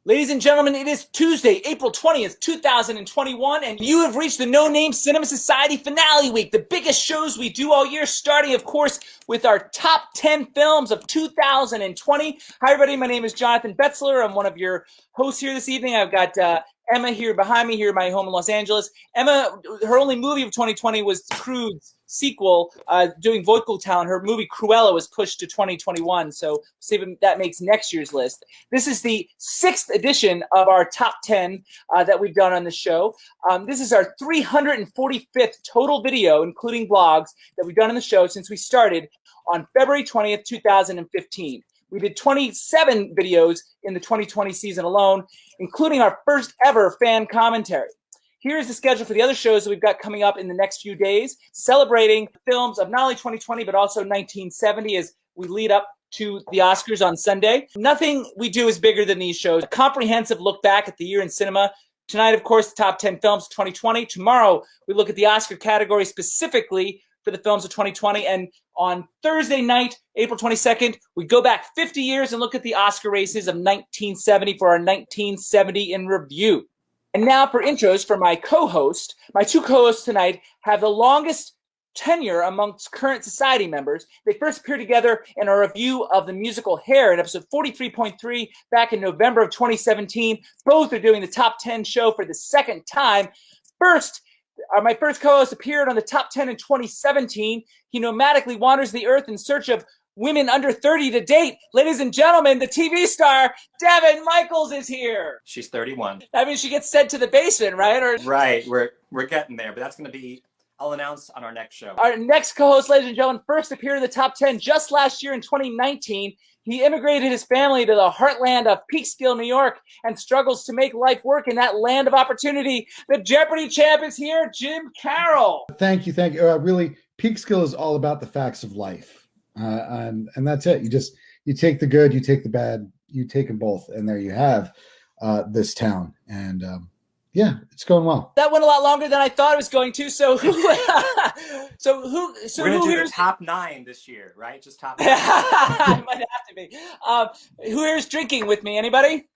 Ladies and gentlemen, it is Tuesday, April 20th, 2021, and you have reached the No Name Cinema Society Finale Week, the biggest shows we do all year, starting, of course, with our top 10 films of 2020. Hi, everybody. My name is Jonathan Betzler. I'm one of your hosts here this evening. I've got Emma here behind me here at my home in Los Angeles. Emma, her only movie of 2020 was Crude's sequel, doing vocal talent. Her movie Cruella was pushed to 2021, so see if that makes next year's list. This is the 6th edition of our top 10 that we've done on the show. This is our 345th total video, including vlogs, that we've done on the show since we started on February 20th, 2015. We did 27 videos in the 2020 season alone, including our first ever fan commentary. Here's the schedule for the other shows that we've got coming up in the next few days, celebrating films of not only 2020, but also 1970 as we lead up to the Oscars on Sunday. Nothing we do is bigger than these shows. A comprehensive look back at the year in cinema. Tonight, of course, the top 10 films of 2020. Tomorrow, we look at the Oscar category specifically for the films of 2020. And on Thursday night, April 22nd, we go back 50 years and look at the Oscar races of 1970 for our 1970 in review. And now for intros for my co-host. My two co-hosts tonight have the longest tenure amongst current society members. They first appeared together in a review of the musical Hair in episode 43.3 back in November of 2017. Both are doing the top 10 show for the second time. My first co-host appeared on the top 10 in 2017. He nomadically wanders the earth in search of women under 30 to date. Ladies and gentlemen, the TV star, Devon Michaels, is here. She's 31. That means she gets sent to the basement, right? Right, we're getting there, but that's going to be, I'll announce on our next show. Our next co-host, ladies and gentlemen, first appeared in the top 10 just last year in 2019. He immigrated his family to the heartland of Peekskill, New York, and struggles to make life work in that land of opportunity. The Jeopardy champ is here, Jim Carroll. Thank you. Really, Peekskill is all about the facts of life, and that's it. You take the good, you take the bad, you take them both, and there you have this town. And yeah, it's going well. That went a lot longer than I thought it was going to. So who? We're gonna do the top 9 this year, right? Just top 9. I might have to be. Who here is drinking with me? Anybody?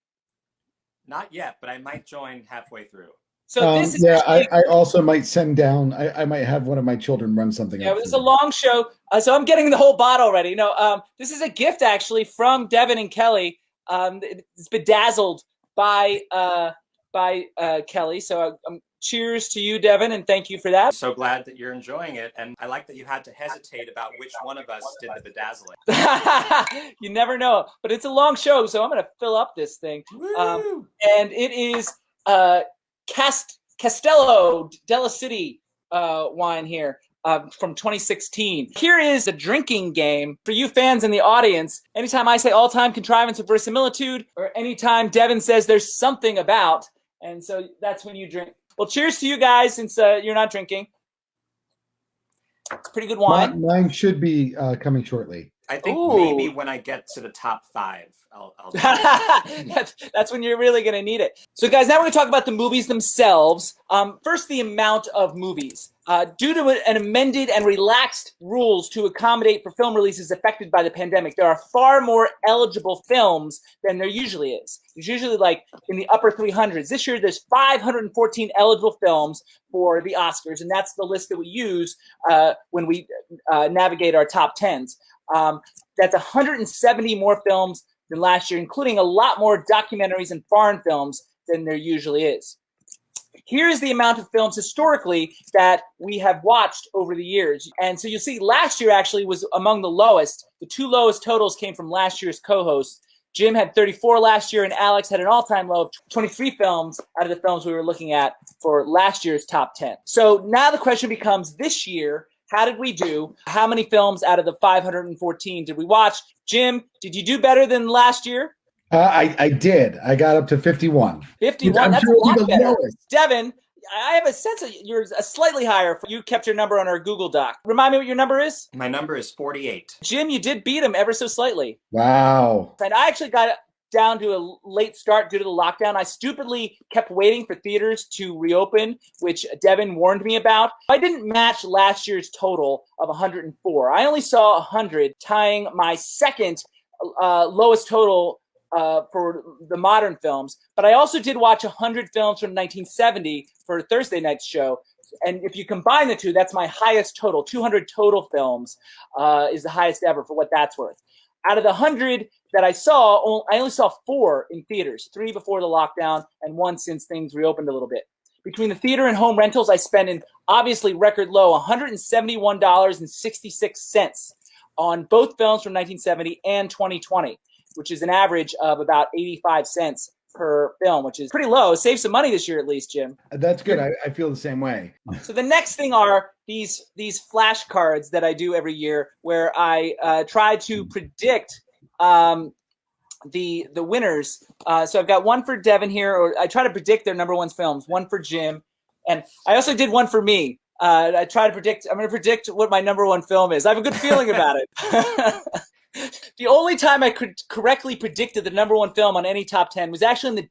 Not yet, but I might join halfway through. So this is I also might send down. I might have one of my children run something. Yeah, it was a long show, so I'm getting the whole bottle already. No, this is a gift actually from Devon and Kelly. It's bedazzled by Kelly. So cheers to you, Devon, and thank you for that. So glad that you're enjoying it, and I like that you had to hesitate about which one of us did the bedazzling. You never know, but it's a long show, so I'm going to fill up this thing. And it is Castello della City wine here. From 2016. Here is a drinking game for you fans in the audience. Anytime I say all-time contrivance of verisimilitude, or anytime Devon says there's something about, and so that's when you drink. Well, cheers to you guys, since you're not drinking. It's pretty good wine. Mine should be coming shortly. I think maybe when I get to the top 5, I'll that's when you're really going to need it. So, guys, now we're going to talk about the movies themselves. First, the amount of movies. Due to an amended and relaxed rules to accommodate for film releases affected by the pandemic, there are far more eligible films than there usually is. There's usually like in the upper 300s. This year, there's 514 eligible films for the Oscars, and that's the list that we use when we navigate our top 10s. That's 170 more films than last year, including a lot more documentaries and foreign films than there usually is. Here's the amount of films historically that we have watched over the years. And so you'll see last year actually was among the lowest. The two lowest totals came from last year's co-hosts. Jim had 34 last year, and Alex had an all-time low of 23 films out of the films we were looking at for last year's top 10. So now the question becomes, this year, how did we do? How many films out of the 514 did we watch? Jim, did you do better than last year? I did. I got up to 51. 51, that's a lot better. Devon, I have a sense that you're slightly higher. You kept your number on our Google Doc. Remind me what your number is? My number is 48. Jim, you did beat him ever so slightly. Wow. And I actually got down to a late start due to the lockdown. I stupidly kept waiting for theaters to reopen, which Devon warned me about. I didn't match last year's total of 104. I only saw 100, tying my second lowest total for the modern films, but I also did watch 100 films from 1970 for Thursday night's show. And if you combine the two, that's my highest total. 200 total films is the highest ever for what that's worth. Out of the 100 that I saw, I only saw 4 in theaters, 3 before the lockdown and 1 since things reopened a little bit. Between the theater and home rentals, I spent an obviously record low $171.66 on both films from 1970 and 2020, which is an average of about 85 cents per film, which is pretty low. Save some money this year, at least, Jim. That's good. I feel the same way. So the next thing are these flashcards that I do every year, where I try to predict the winners. So I've got one for Devon here, or I try to predict their number one films. One for Jim, and I also did one for me. I try to predict. I'm going to predict what my number one film is. I have a good feeling about it. The only time I could correctly predicted the number one film on any top 10 was actually in the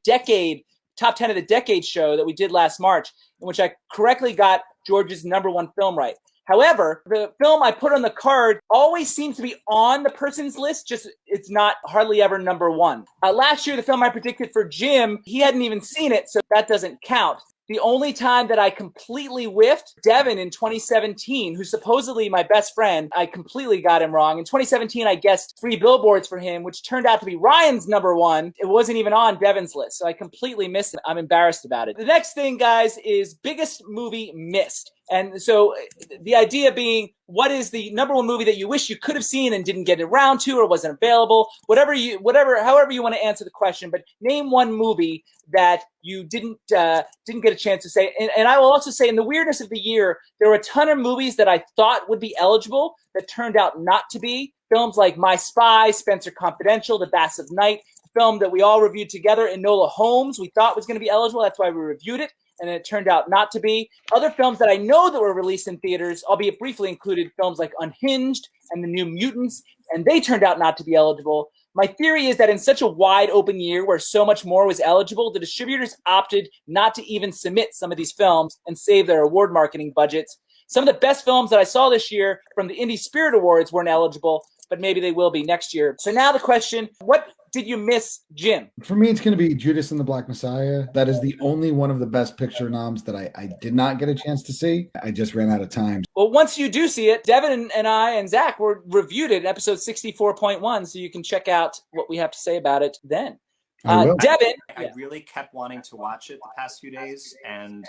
top 10 of the decade show that we did last March, in which I correctly got George's number one film right. However, the film I put on the card always seems to be on the person's list, just it's not hardly ever number one. Last year, the film I predicted for Jim, he hadn't even seen it, so that doesn't count. The only time that I completely whiffed, Devon in 2017, who's supposedly my best friend, I completely got him wrong. In 2017, I guessed 3 Billboards for him, which turned out to be Ryan's number one. It wasn't even on Devon's list, so I completely missed it. I'm embarrassed about it. The next thing, guys, is biggest movie missed. And so the idea being, what is the number one movie that you wish you could have seen and didn't get around to or wasn't available? However you want to answer the question, but name one movie that you didn't get a chance to say. And I will also say, in the weirdness of the year, there were a ton of movies that I thought would be eligible that turned out not to be. Films like My Spy, Spencer Confidential, The Bass of Night, the film that we all reviewed together, Enola Holmes, we thought was going to be eligible. That's why we reviewed it. And it turned out not to be. Other films that I know that were released in theaters, albeit briefly, included films like Unhinged and The New Mutants, and they turned out not to be eligible. My theory is that in such a wide open year where so much more was eligible, the distributors opted not to even submit some of these films and save their award marketing budgets. Some of the best films that I saw this year from the Indie Spirit Awards weren't eligible, but maybe they will be next year. So now the question, what did you miss, Jim? For me, it's going to be Judas and the Black Messiah. That is the only one of the best picture noms that I did not get a chance to see. I just ran out of time. Well, once you do see it, Devon and I and Zach were reviewed it in episode 64.1, so you can check out what we have to say about it then. Devon? I really kept wanting to watch it the past few days, and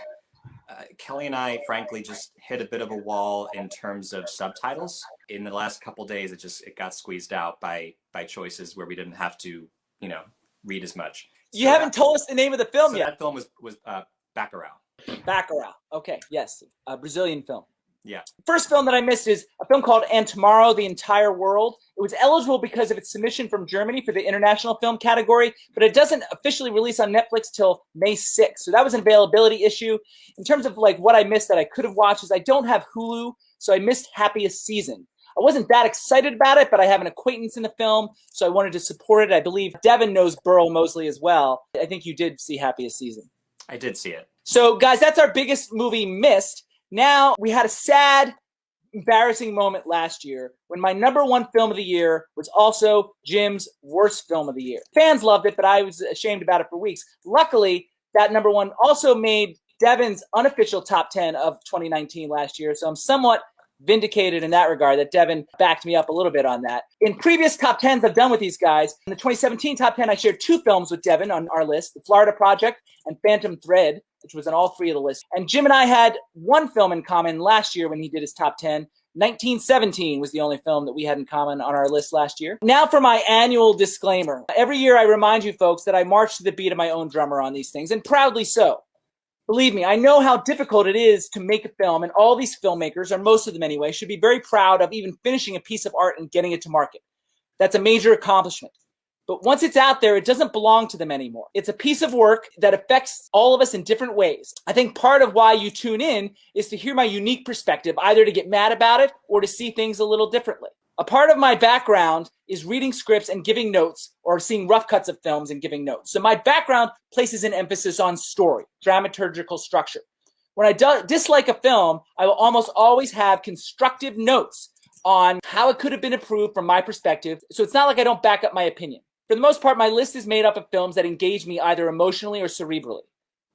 Kelly and I, frankly, just hit a bit of a wall in terms of subtitles. In the last couple of days, it got squeezed out by choices where we didn't have to, read as much. You haven't told us the name of the film yet. That film was Bacurau. Bacurau. Okay, yes, a Brazilian film. Yeah. First film that I missed is a film called And Tomorrow, the Entire World. It was eligible because of its submission from Germany for the international film category, but it doesn't officially release on Netflix till May 6th. So that was an availability issue. In terms of what I missed that I could have watched is I don't have Hulu, so I missed Happiest Season. I wasn't that excited about it, but I have an acquaintance in the film, so I wanted to support it. I believe Devon knows Burl Mosley as well. I think you did see Happiest Season. I did see it. So, guys, that's our biggest movie missed. Now, we had a sad, embarrassing moment last year when my number one film of the year was also Jim's worst film of the year. Fans loved it, but I was ashamed about it for weeks. Luckily, that number one also made Devon's unofficial top 10 of 2019 last year, so I'm somewhat vindicated in that regard that Devon backed me up a little bit on that. In previous top 10s I've done with these guys, in the 2017 top 10, I shared 2 films with Devon on our list, The Florida Project and Phantom Thread, which was on all 3 of the lists. And Jim and I had one film in common last year when he did his top 10. 1917 was the only film that we had in common on our list last year. Now for my annual disclaimer. Every year I remind you folks that I march to the beat of my own drummer on these things, and proudly so. Believe me, I know how difficult it is to make a film, and all these filmmakers, or most of them anyway, should be very proud of even finishing a piece of art and getting it to market. That's a major accomplishment. But once it's out there, it doesn't belong to them anymore. It's a piece of work that affects all of us in different ways. I think part of why you tune in is to hear my unique perspective, either to get mad about it or to see things a little differently. A part of my background is reading scripts and giving notes, or seeing rough cuts of films and giving notes. So my background places an emphasis on story, dramaturgical structure. When I dislike a film, I will almost always have constructive notes on how it could have been improved from my perspective. So it's not like I don't back up my opinion. For the most part, my list is made up of films that engage me either emotionally or cerebrally.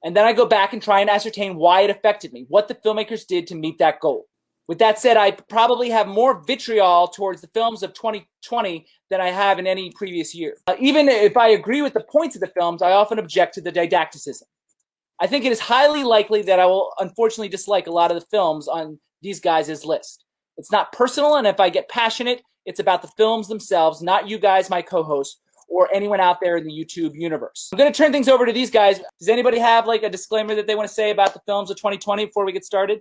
And then I go back and try and ascertain why it affected me, what the filmmakers did to meet that goal. With that said, I probably have more vitriol towards the films of 2020 than I have in any previous year. Even if I agree with the points of the films, I often object to the didacticism. I think it is highly likely that I will unfortunately dislike a lot of the films on these guys' list. It's not personal, and if I get passionate, it's about the films themselves, not you guys, my co-hosts, or anyone out there in the YouTube universe. I'm going to turn things over to these guys. Does anybody have like a disclaimer that they want to say about the films of 2020 before we get started?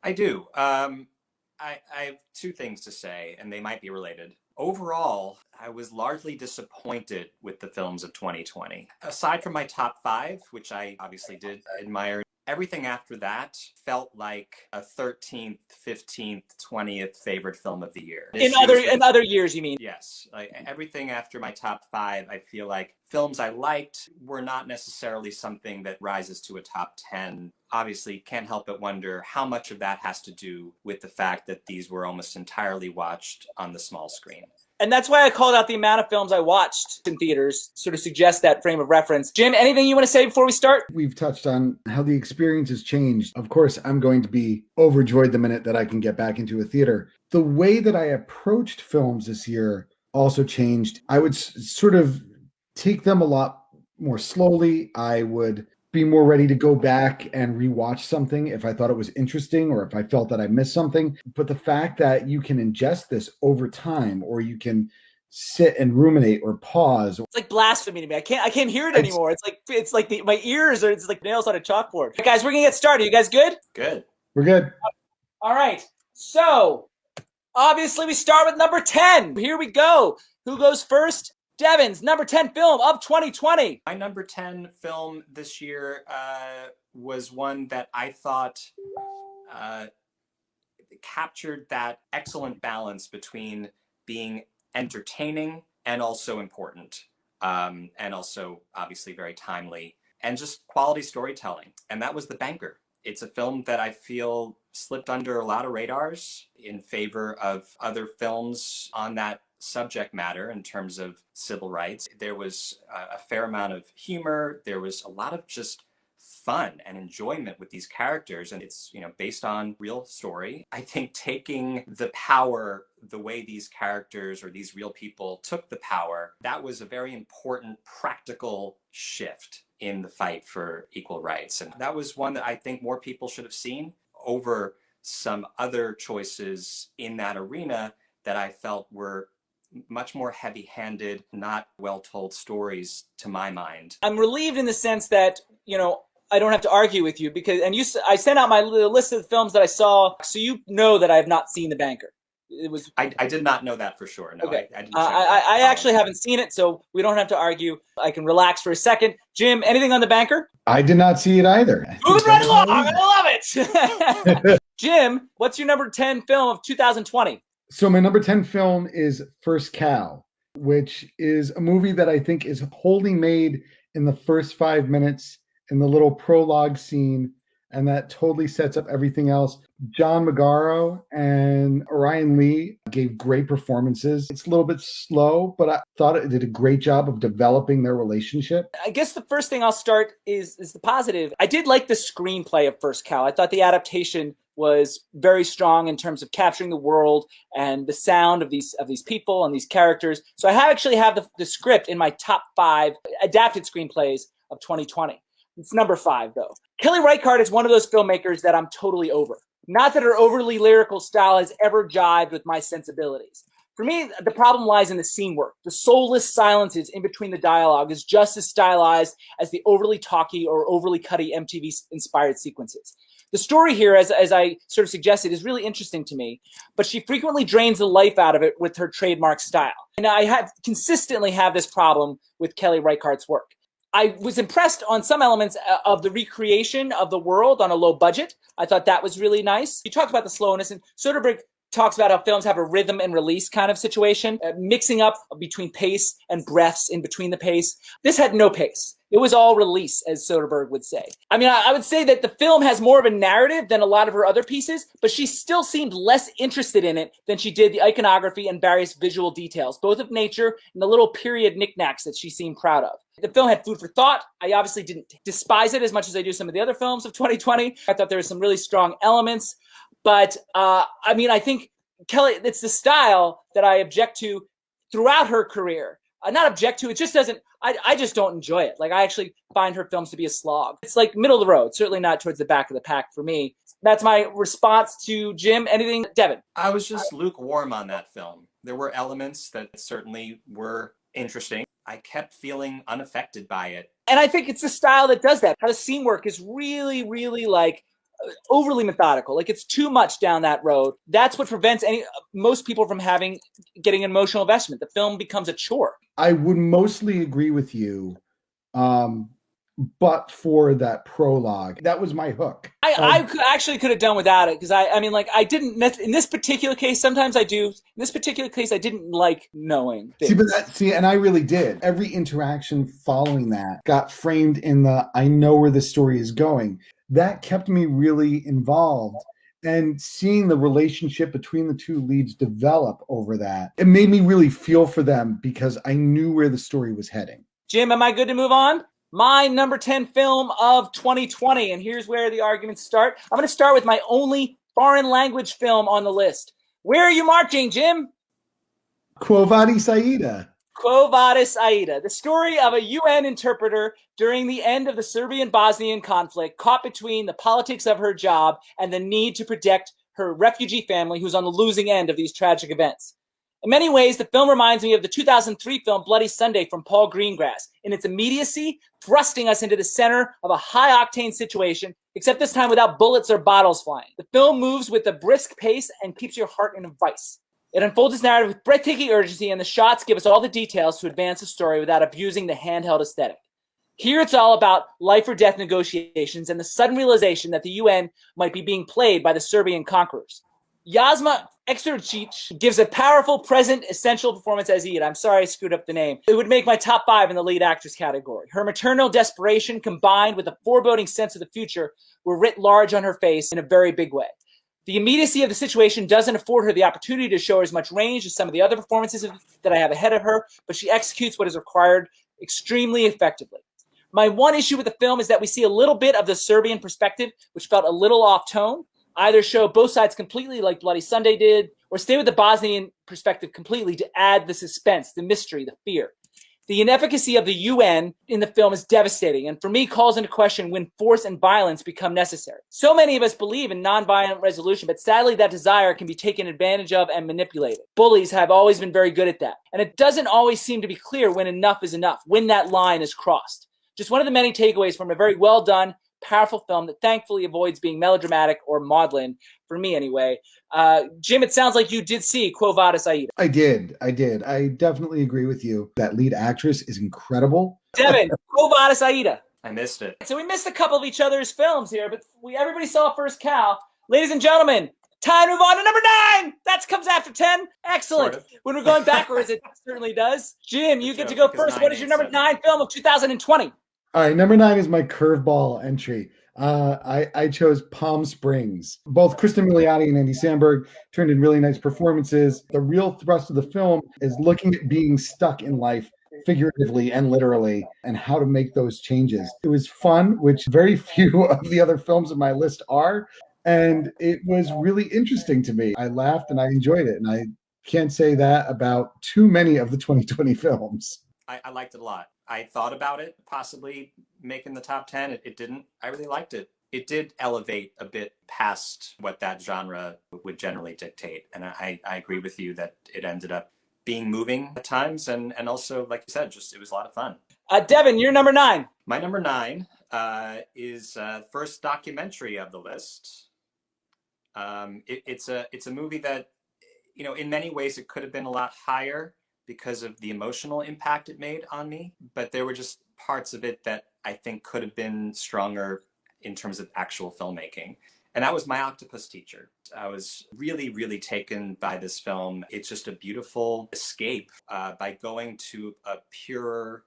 I do. I have two things to say, and they might be related. Overall, I was largely disappointed with the films of 2020. Aside from my top 5, which I obviously did admire, everything after that felt like a 13th, 15th, 20th favorite film of the year. In other years, you mean? Yes. Like everything after my top 5, I feel like films I liked were not necessarily something that rises to a top 10. Obviously, can't help but wonder how much of that has to do with the fact that these were almost entirely watched on the small screen. And that's why I called out the amount of films I watched in theaters, sort of suggest that frame of reference. Jim, anything you want to say before we start? We've touched on how the experience has changed. Of course, I'm going to be overjoyed the minute that I can get back into a theater. The way that I approached films this year also changed. I would sort of take them a lot more slowly. I would be more ready to go back and rewatch something if I thought it was interesting or if I felt that I missed something. But the fact that you can ingest this over time, or you can sit and ruminate or pause. It's like blasphemy to me. I can't hear it anymore. It's like my ears are, it's like nails on a chalkboard. Hey guys, we're gonna get started. You guys good? Good. We're good. All right. So obviously we start with number 10. Here we go. Who goes first? Devon's number 10 film of 2020. My number 10 film this year was one that I thought captured that excellent balance between being entertaining and also important, and also obviously very timely, and just quality storytelling. And that was The Banker. It's a film that I feel slipped under a lot of radars in favor of other films on that subject matter in terms of civil rights. There was a fair amount of humor. There was a lot of just fun and enjoyment with these characters, and it's, you know, based on real story. I think taking the power the way these characters or these real people took the power, that was a very important practical shift in the fight for equal rights. And that was one that I think more people should have seen over some other choices in that arena that I felt were much more heavy-handed, not well-told stories to my mind. I'm relieved in the sense that, you know, I don't have to argue with you because, and I sent out my list of the films that I saw, so you know that I have not seen The Banker. It was. I did not know that for sure. No, okay. I didn't. I actually haven't seen it, so we don't have to argue. I can relax for a second. Jim, anything on The Banker? I did not see it either. Moving right along. I love it. Jim, what's your number 10 film of 2020? So my number 10 film is First Cow, which is a movie that I think is wholly made in the first 5 minutes in the little prologue scene, and that totally sets up everything else. John Magaro and Orion Lee gave great performances. It's a little bit slow, but I thought it did a great job of developing their relationship. I guess the first thing I'll start is the positive. I did like the screenplay of First Cow. I thought the adaptation was very strong in terms of capturing the world and the sound of these people and these characters. So I actually have the script in my top 5 adapted screenplays of 2020. It's number 5, though. Kelly Reichardt is one of those filmmakers that I'm totally over. Not that her overly lyrical style has ever jived with my sensibilities. For me, the problem lies in the scene work. The soulless silences in between the dialogue is just as stylized as the overly talky or overly cutty MTV-inspired sequences. The story here, as I sort of suggested, is really interesting to me, but she frequently drains the life out of it with her trademark style. And I consistently have this problem with Kelly Reichardt's work. I was impressed on some elements of the recreation of the world on a low budget. I thought that was really nice. You talked about the slowness, and Soderbergh talks about how films have a rhythm and release kind of situation, mixing up between pace and breaths in between the pace. This had no pace. It was all release, as Soderbergh would say. I mean, I would say that the film has more of a narrative than a lot of her other pieces, but she still seemed less interested in it than she did the iconography and various visual details, both of nature and the little period knickknacks that she seemed proud of. The film had food for thought. I obviously didn't despise it as much as I do some of the other films of 2020. I thought there were some really strong elements, but I mean, I think Kelly, it's the style that I object to throughout her career. Not object to, it just doesn't, I just don't enjoy it. Like, I actually find her films to be a slog. It's like middle of the road, certainly not towards the back of the pack for me. That's my response to Jim. Anything, Devon? I was just lukewarm on that film. There were elements that certainly were interesting. I kept feeling unaffected by it. And I think it's the style that does that. How the scene work is really, really like overly methodical. Like, it's too much down that road. That's what prevents most people from getting an emotional investment. The film becomes a chore. I would mostly agree with you, but for that prologue, that was my hook. I actually could have done without it, because I mean, like, I didn't, in this particular case, sometimes I do. In this particular case, I didn't like knowing things. And I really did. Every interaction following that got framed in I know where the story is going. That kept me really involved. And seeing the relationship between the two leads develop over that, it made me really feel for them because I knew where the story was heading. Jim, am I good to move on? My number 10 film of 2020, and here's where the arguments start. I'm going to start with my only foreign language film on the list. Where are you marching, Jim? Quo Vadis Aida. Quo Vadis Aida, the story of a UN interpreter during the end of the Serbian-Bosnian conflict, caught between the politics of her job and the need to protect her refugee family who's on the losing end of these tragic events. In many ways, the film reminds me of the 2003 film Bloody Sunday from Paul Greengrass, in its immediacy, thrusting us into the center of a high-octane situation, except this time without bullets or bottles flying. The film moves with a brisk pace and keeps your heart in a vice. It unfolds its narrative with breathtaking urgency, and the shots give us all the details to advance the story without abusing the handheld aesthetic. Here it's all about life or death negotiations and the sudden realization that the UN might be being played by the Serbian conquerors. Jasmine Exercic gives a powerful, present, essential performance as Aida. I'm sorry I screwed up the name. It would make my top 5 in the lead actress category. Her maternal desperation combined with a foreboding sense of the future were writ large on her face in a very big way. The immediacy of the situation doesn't afford her the opportunity to show her as much range as some of the other performances that I have ahead of her, but she executes what is required extremely effectively. My one issue with the film is that we see a little bit of the Serbian perspective, which felt a little off tone. Either show both sides completely like Bloody Sunday did, or stay with the Bosnian perspective completely to add the suspense, the mystery, the fear. The inefficacy of the UN in the film is devastating, and for me calls into question when force and violence become necessary. So many of us believe in nonviolent resolution, but sadly that desire can be taken advantage of and manipulated. Bullies have always been very good at that, and it doesn't always seem to be clear when enough is enough, when that line is crossed. Just one of the many takeaways from a very well done, powerful film that thankfully avoids being melodramatic or maudlin, for me anyway. Jim, it sounds like you did see Quo Vadis Aida. I did. I definitely agree with you. That lead actress is incredible. Devon, Quo Vadis Aida. I missed it. So we missed a couple of each other's films here, but everybody saw First Cow. Ladies and gentlemen, time to move on to number 9. That comes after 10. Excellent. Sort of. When we're going backwards, it certainly does. Jim, you get to go first. What is your number 9 film of 2020? All right, number 9 is my curveball entry. I chose Palm Springs. Both Kristen Milioti and Andy Samberg turned in really nice performances. The real thrust of the film is looking at being stuck in life, figuratively and literally, and how to make those changes. It was fun, which very few of the other films on my list are, and it was really interesting to me. I laughed and I enjoyed it, and I can't say that about too many of the 2020 films. I liked it a lot. I thought about it possibly making the top 10. It didn't. I really liked it. It did elevate a bit past what that genre would generally dictate. And I agree with you that it ended up being moving at times. And also, like you said, just it was a lot of fun. Devon, you're number 9. My number 9 is first documentary of the list. It's a movie that, you know, in many ways it could have been a lot higher because of the emotional impact it made on me. But there were just parts of it that I think could have been stronger in terms of actual filmmaking. And that was My Octopus Teacher. I was really, really taken by this film. It's just a beautiful escape by going to a pure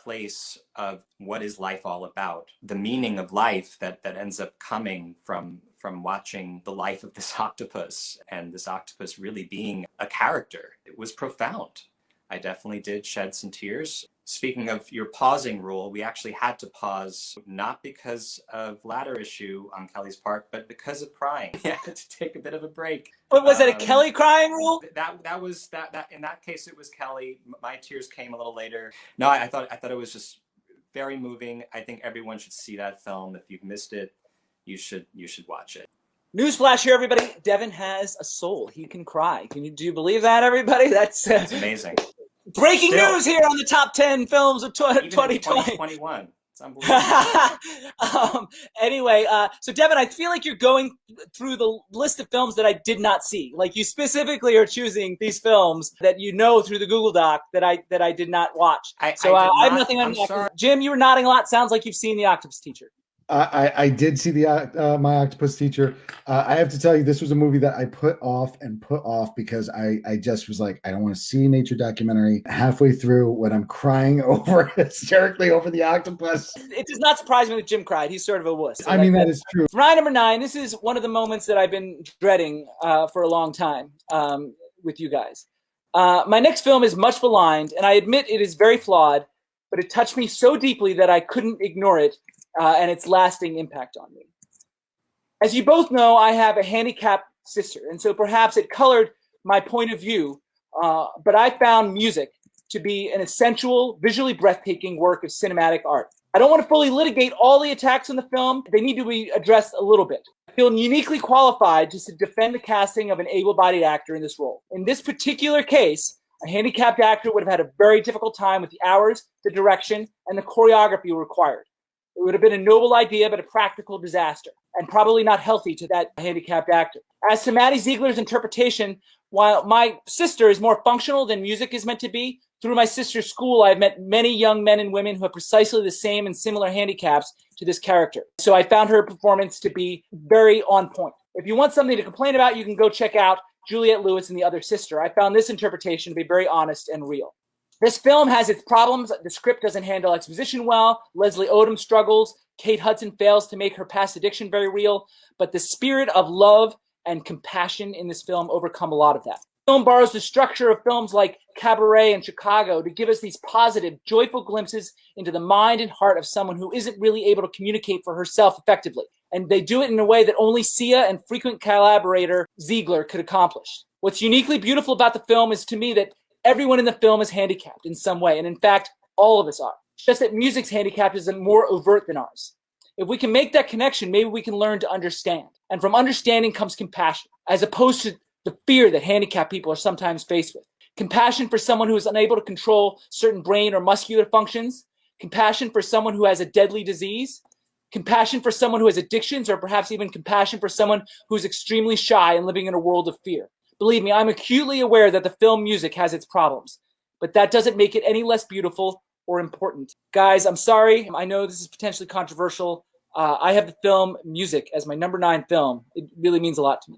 place of what is life all about, the meaning of life that ends up coming from watching the life of this octopus, and this octopus really being a character. It was profound. I definitely did shed some tears. Speaking of your pausing rule, we actually had to pause, not because of ladder issue on Kelly's part, but because of crying. We had to take a bit of a break. But was it a Kelly crying rule? That was in that case it was Kelly. My tears came a little later. No, I thought it was just very moving. I think everyone should see that film. If you've missed it, you should watch it. Newsflash here, everybody. Devon has a soul. He can cry. Do you believe that, everybody? That's amazing. Breaking news here on the top 10 films of 2020. 2021. It's unbelievable. Anyway, so Devon, I feel like you're going through the list of films that I did not see. Like, you specifically are choosing these films that you know through the Google Doc that I did not watch. I have nothing on you. Jim, you were nodding a lot. Sounds like you've seen The Octopus Teacher. I did see the My Octopus Teacher. I have to tell you, this was a movie that I put off because I just was like, I don't want to see a nature documentary halfway through when I'm crying hysterically over the octopus. It does not surprise me that Jim cried. He's sort of a wuss. So I mean, that is true. For my number 9, this is one of the moments that I've been dreading for a long time with you guys. My next film is much maligned, and I admit it is very flawed, but it touched me so deeply that I couldn't ignore it. And its lasting impact on me. As you both know, I have a handicapped sister, and so perhaps it colored my point of view, but I found music to be an essential, visually breathtaking work of cinematic art. I don't want to fully litigate all the attacks on the film. They need to be addressed a little bit. I feel uniquely qualified just to defend the casting of an able-bodied actor in this role. In this particular case, a handicapped actor would have had a very difficult time with the hours, the direction, and the choreography required. It would have been a noble idea, but a practical disaster, and probably not healthy to that handicapped actor. As to Maddie Ziegler's interpretation, while my sister is more functional than music is meant to be, through my sister's school, I've met many young men and women who have precisely the same and similar handicaps to this character. So I found her performance to be very on point. If you want something to complain about, you can go check out Juliette Lewis and The Other Sister. I found this interpretation to be very honest and real. This film has its problems. The script doesn't handle exposition well. Leslie Odom struggles. Kate Hudson fails to make her past addiction very real. But the spirit of love and compassion in this film overcome a lot of that. The film borrows the structure of films like Cabaret and Chicago to give us these positive, joyful glimpses into the mind and heart of someone who isn't really able to communicate for herself effectively. And they do it in a way that only Sia and frequent collaborator Ziegler could accomplish. What's uniquely beautiful about the film is, to me, that everyone in the film is handicapped in some way, and in fact, all of us are. It's just that music's handicap is more overt than ours. If we can make that connection, maybe we can learn to understand. And from understanding comes compassion, as opposed to the fear that handicapped people are sometimes faced with. Compassion for someone who is unable to control certain brain or muscular functions. Compassion for someone who has a deadly disease. Compassion for someone who has addictions, or perhaps even compassion for someone who is extremely shy and living in a world of fear. Believe me, I'm acutely aware that the film music has its problems, but that doesn't make it any less beautiful or important. Guys, I'm sorry. I know this is potentially controversial. I have the film music as my number 9 film. It really means a lot to me.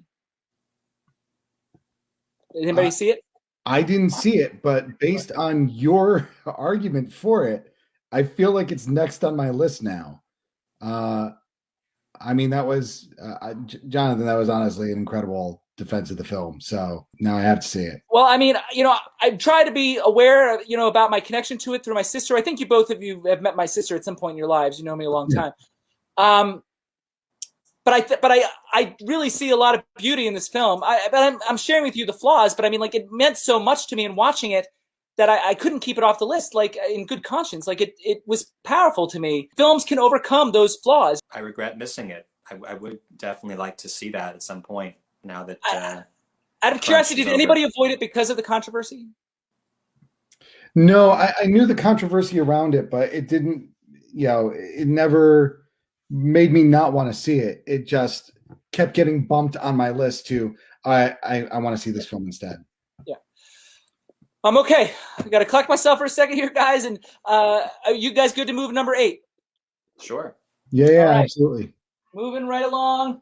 Did anybody see it? I didn't see it, but based on your argument for it, I feel like it's next on my list now. I mean, that was, Jonathan, that was honestly an incredible defense of the film. So now I have to see it. Well, I mean, I try to be aware, about my connection to it through my sister. I think you both of you have met my sister at some point in your lives. You know me a long time. But I really see a lot of beauty in this film. I'm sharing with you the flaws, but I mean, like, it meant so much to me in watching it that I couldn't keep it off the list, like, in good conscience. Like, it was powerful to me. Films can overcome those flaws. I regret missing it. I would definitely like to see that at some point. Now that out of curiosity, did anybody avoid it because of the controversy? No, I knew the controversy around it, but it didn't, it never made me not want to see it. It just kept getting bumped on my list to, I want to see this film instead. Yeah. Okay. I got to collect myself for a second here, guys. And are you guys good to move number 8? Sure. Yeah, right. Absolutely. Moving right along.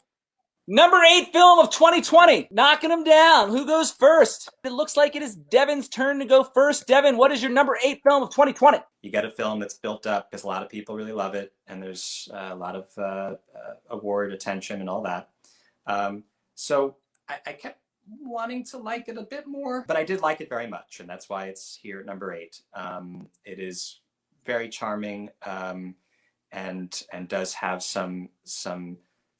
Number 8 film of 2020, knocking them down. Who goes first? It looks like it is Devon's turn to go first. Devon, what is your number 8 film of 2020? You get a film that's built up because a lot of people really love it, and there's a lot of award attention and all that. So I kept wanting to like it a bit more, but I did like it very much, and that's why it's here at number 8. It is very charming, and does have some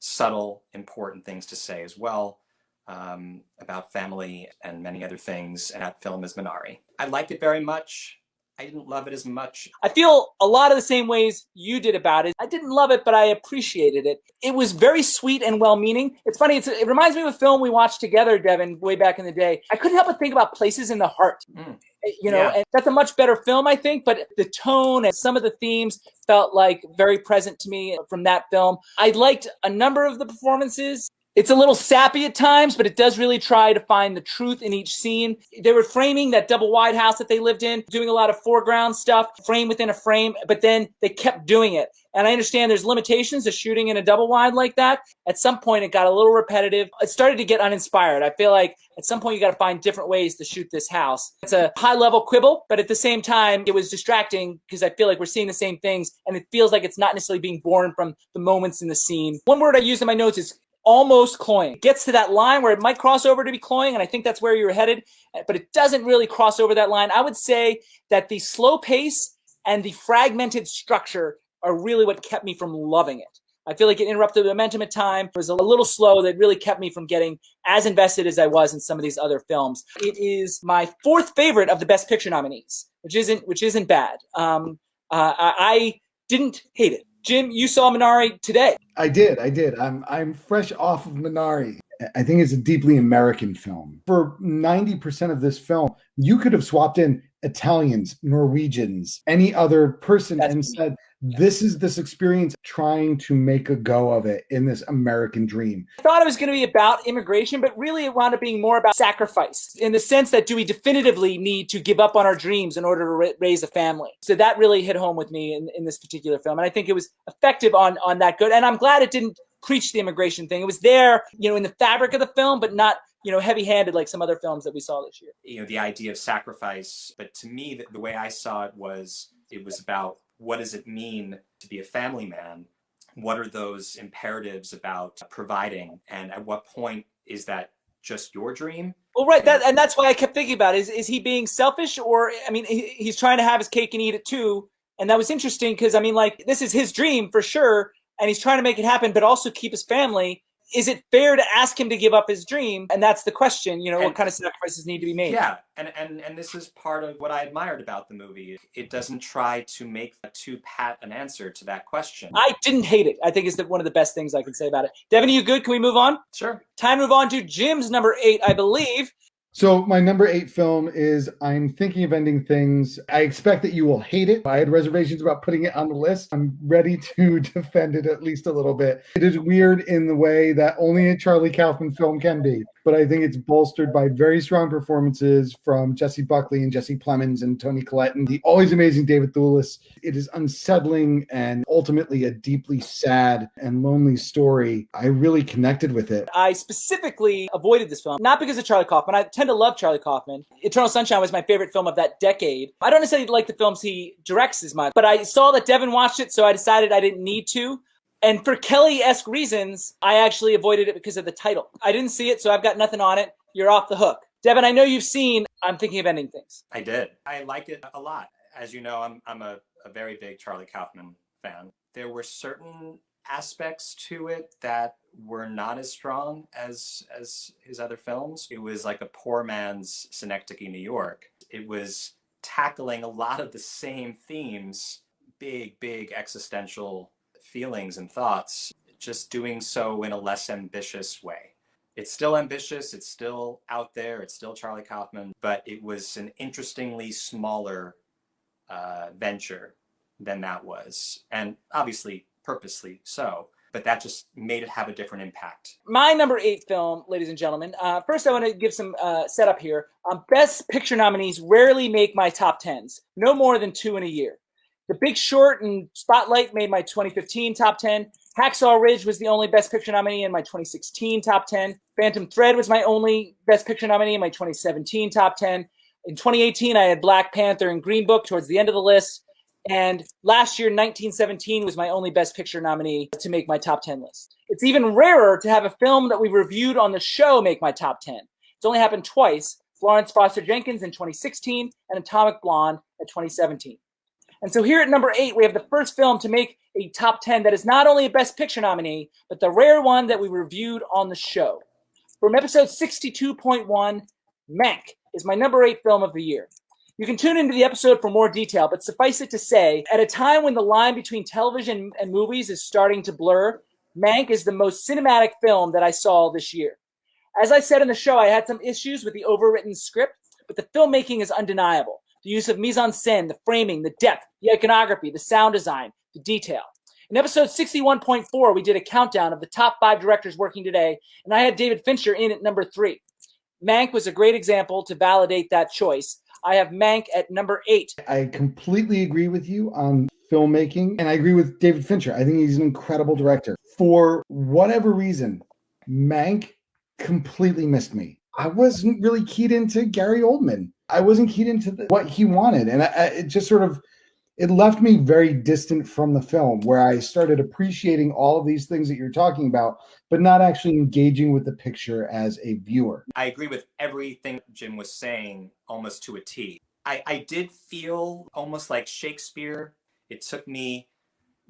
subtle, important things to say as well, about family and many other things. And that film is Minari. I liked it very much. I didn't love it as much. I feel a lot of the same ways you did about it. I didn't love it, but I appreciated it. It was very sweet and well-meaning. It's funny, it reminds me of a film we watched together, Devon, way back in the day. I couldn't help but think about Places in the Heart. And that's a much better film, I think, but the tone and some of the themes felt like very present to me from that film. I liked a number of the performances. It's a little sappy at times, but it does really try to find the truth in each scene. They were framing that double wide house that they lived in, doing a lot of foreground stuff, frame within a frame, but then they kept doing it. And I understand there's limitations to shooting in a double wide like that. At some point, it got a little repetitive. It started to get uninspired. I feel like at some point, you got to find different ways to shoot this house. It's a high-level quibble, but at the same time, it was distracting because I feel like we're seeing the same things, and it feels like it's not necessarily being born from the moments in the scene. One word I used in my notes is almost cloying. It gets to that line where it might cross over to be cloying, and I think that's where you're headed, but it doesn't really cross over that line. I would say that the slow pace and the fragmented structure are really what kept me from loving it. I feel like it interrupted the momentum at time. It was a little slow that really kept me from getting as invested as I was in some of these other films. It is my 4th favorite of the Best Picture nominees, which isn't bad. I didn't hate it. Jim, you saw Minari today. I did. I'm fresh off of Minari. I think it's a deeply American film. For 90% of this film, you could have swapped in Italians, Norwegians, any other person and said, this is this experience trying to make a go of it in this American dream. I thought it was going to be about immigration, but really it wound up being more about sacrifice in the sense that do we definitively need to give up on our dreams in order to raise a family? So that really hit home with me in this particular film. And I think it was effective on that good. And I'm glad it didn't preach the immigration thing. It was there, in the fabric of the film, but not, heavy-handed like some other films that we saw this year. The idea of sacrifice, but to me, the way I saw it was about what does it mean to be a family man? What are those imperatives about providing? And at what point is that just your dream? Well, right. That's why I kept thinking about it. Is he being selfish, or, he's trying to have his cake and eat it too. And that was interesting because, this is his dream for sure. And he's trying to make it happen, but also keep his family. Is it fair to ask him to give up his dream? And that's the question, what kind of sacrifices need to be made? Yeah, and this is part of what I admired about the movie. It doesn't try to make too pat an answer to that question. I didn't hate it. I think it's one of the best things I can say about it. Devon, are you good? Can we move on? Sure. Time to move on to Jim's number 8, I believe. So my number 8 film is I'm Thinking of Ending Things. I expect that you will hate it. I had reservations about putting it on the list. I'm ready to defend it at least a little bit. It is weird in the way that only a Charlie Kaufman film can be, but I think it's bolstered by very strong performances from Jesse Buckley and Jesse Plemons and Toni Collette and the always amazing David Thewlis. It is unsettling and ultimately a deeply sad and lonely story. I really connected with it. I specifically avoided this film, not because of Charlie Kaufman. I tend to love Charlie Kaufman. Eternal Sunshine was my favorite film of that decade. I don't necessarily like the films he directs as much, but I saw that Devon watched it, so I decided I didn't need to. And for Kelly-esque reasons, I actually avoided it because of the title. I didn't see it, so I've got nothing on it. You're off the hook. Devon, I know you've seen I'm Thinking of Ending Things. I did. I like it a lot. As you know, I'm a very big Charlie Kaufman fan. There were certain aspects to it that were not as strong as his other films. It was like a poor man's Synecdoche, New York. It was tackling a lot of the same themes, big existential feelings and thoughts, just doing so in a less ambitious way. It's still ambitious, it's still out there, it's still Charlie Kaufman, but it was an interestingly smaller venture than that was. And obviously, purposely so, but that just made it have a different impact. My number 8 film, ladies and gentlemen. First, I want to give some setup here. Best Picture nominees rarely make my top 10s, no more than 2 in a year. The Big Short and Spotlight made my 2015 top 10. Hacksaw Ridge was the only Best Picture nominee in my 2016 top 10. Phantom Thread was my only Best Picture nominee in my 2017 top 10. In 2018, I had Black Panther and Green Book towards the end of the list. And last year, 1917 was my only Best Picture nominee to make my top 10 list. It's even rarer to have a film that we reviewed on the show make my top 10. It's only happened twice, Florence Foster Jenkins in 2016 and Atomic Blonde in 2017. And so here at number 8, we have the first film to make a top 10 that is not only a Best Picture nominee, but the rare one that we reviewed on the show. From episode 62.1, Mank is my number 8 film of the year. You can tune into the episode for more detail, but suffice it to say, at a time when the line between television and movies is starting to blur, Mank is the most cinematic film that I saw this year. As I said in the show, I had some issues with the overwritten script, but the filmmaking is undeniable. The use of mise-en-scène, the framing, the depth, the iconography, the sound design, the detail. In episode 61.4, we did a countdown of the top 5 directors working today, and I had David Fincher in at number 3. Mank was a great example to validate that choice. I have Mank at number 8. I completely agree with you on filmmaking, and I agree with David Fincher. I think he's an incredible director. For whatever reason, Mank completely missed me. I wasn't really keyed into Gary Oldman. I wasn't keyed into what he wanted, and it just sort of, it left me very distant from the film, where I started appreciating all of these things that you're talking about, but not actually engaging with the picture as a viewer. I agree with everything Jim was saying, almost to a T. I did feel almost like Shakespeare. It took me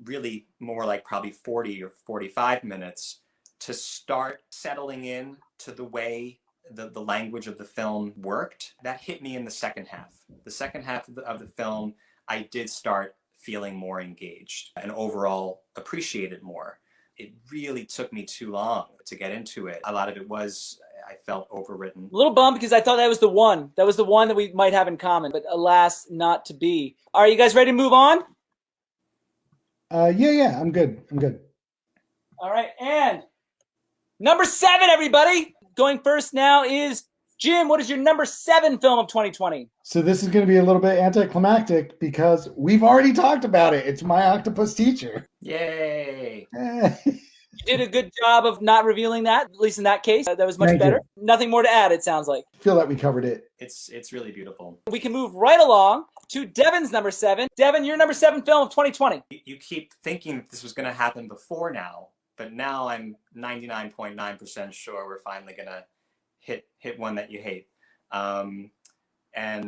really more like probably 40 or 45 minutes to start settling in to the way the language of the film worked. That hit me in the second half. The second half of the film, I did start feeling more engaged and overall appreciate it more. It really took me too long to get into it. A lot of it was, I felt, overwritten. A little bummed because I thought that was the one. That was the one that we might have in common, but alas, not to be. Are you guys ready to move on? Yeah, I'm good. All right, and number 7, everybody. Going first now is Jim. What is your number 7 film of 2020? So this is going to be a little bit anticlimactic because we've already talked about it. It's My Octopus Teacher. Yay! You did a good job of not revealing that, at least in that case. That was much Thank better. you. Nothing more to add, it sounds like. I feel that we covered it. It's really beautiful. We can move right along to Devon's number 7. Devon, your number 7 film of 2020. You keep thinking this was going to happen before now, but now I'm 99.9% sure we're finally going to hit one that you hate. And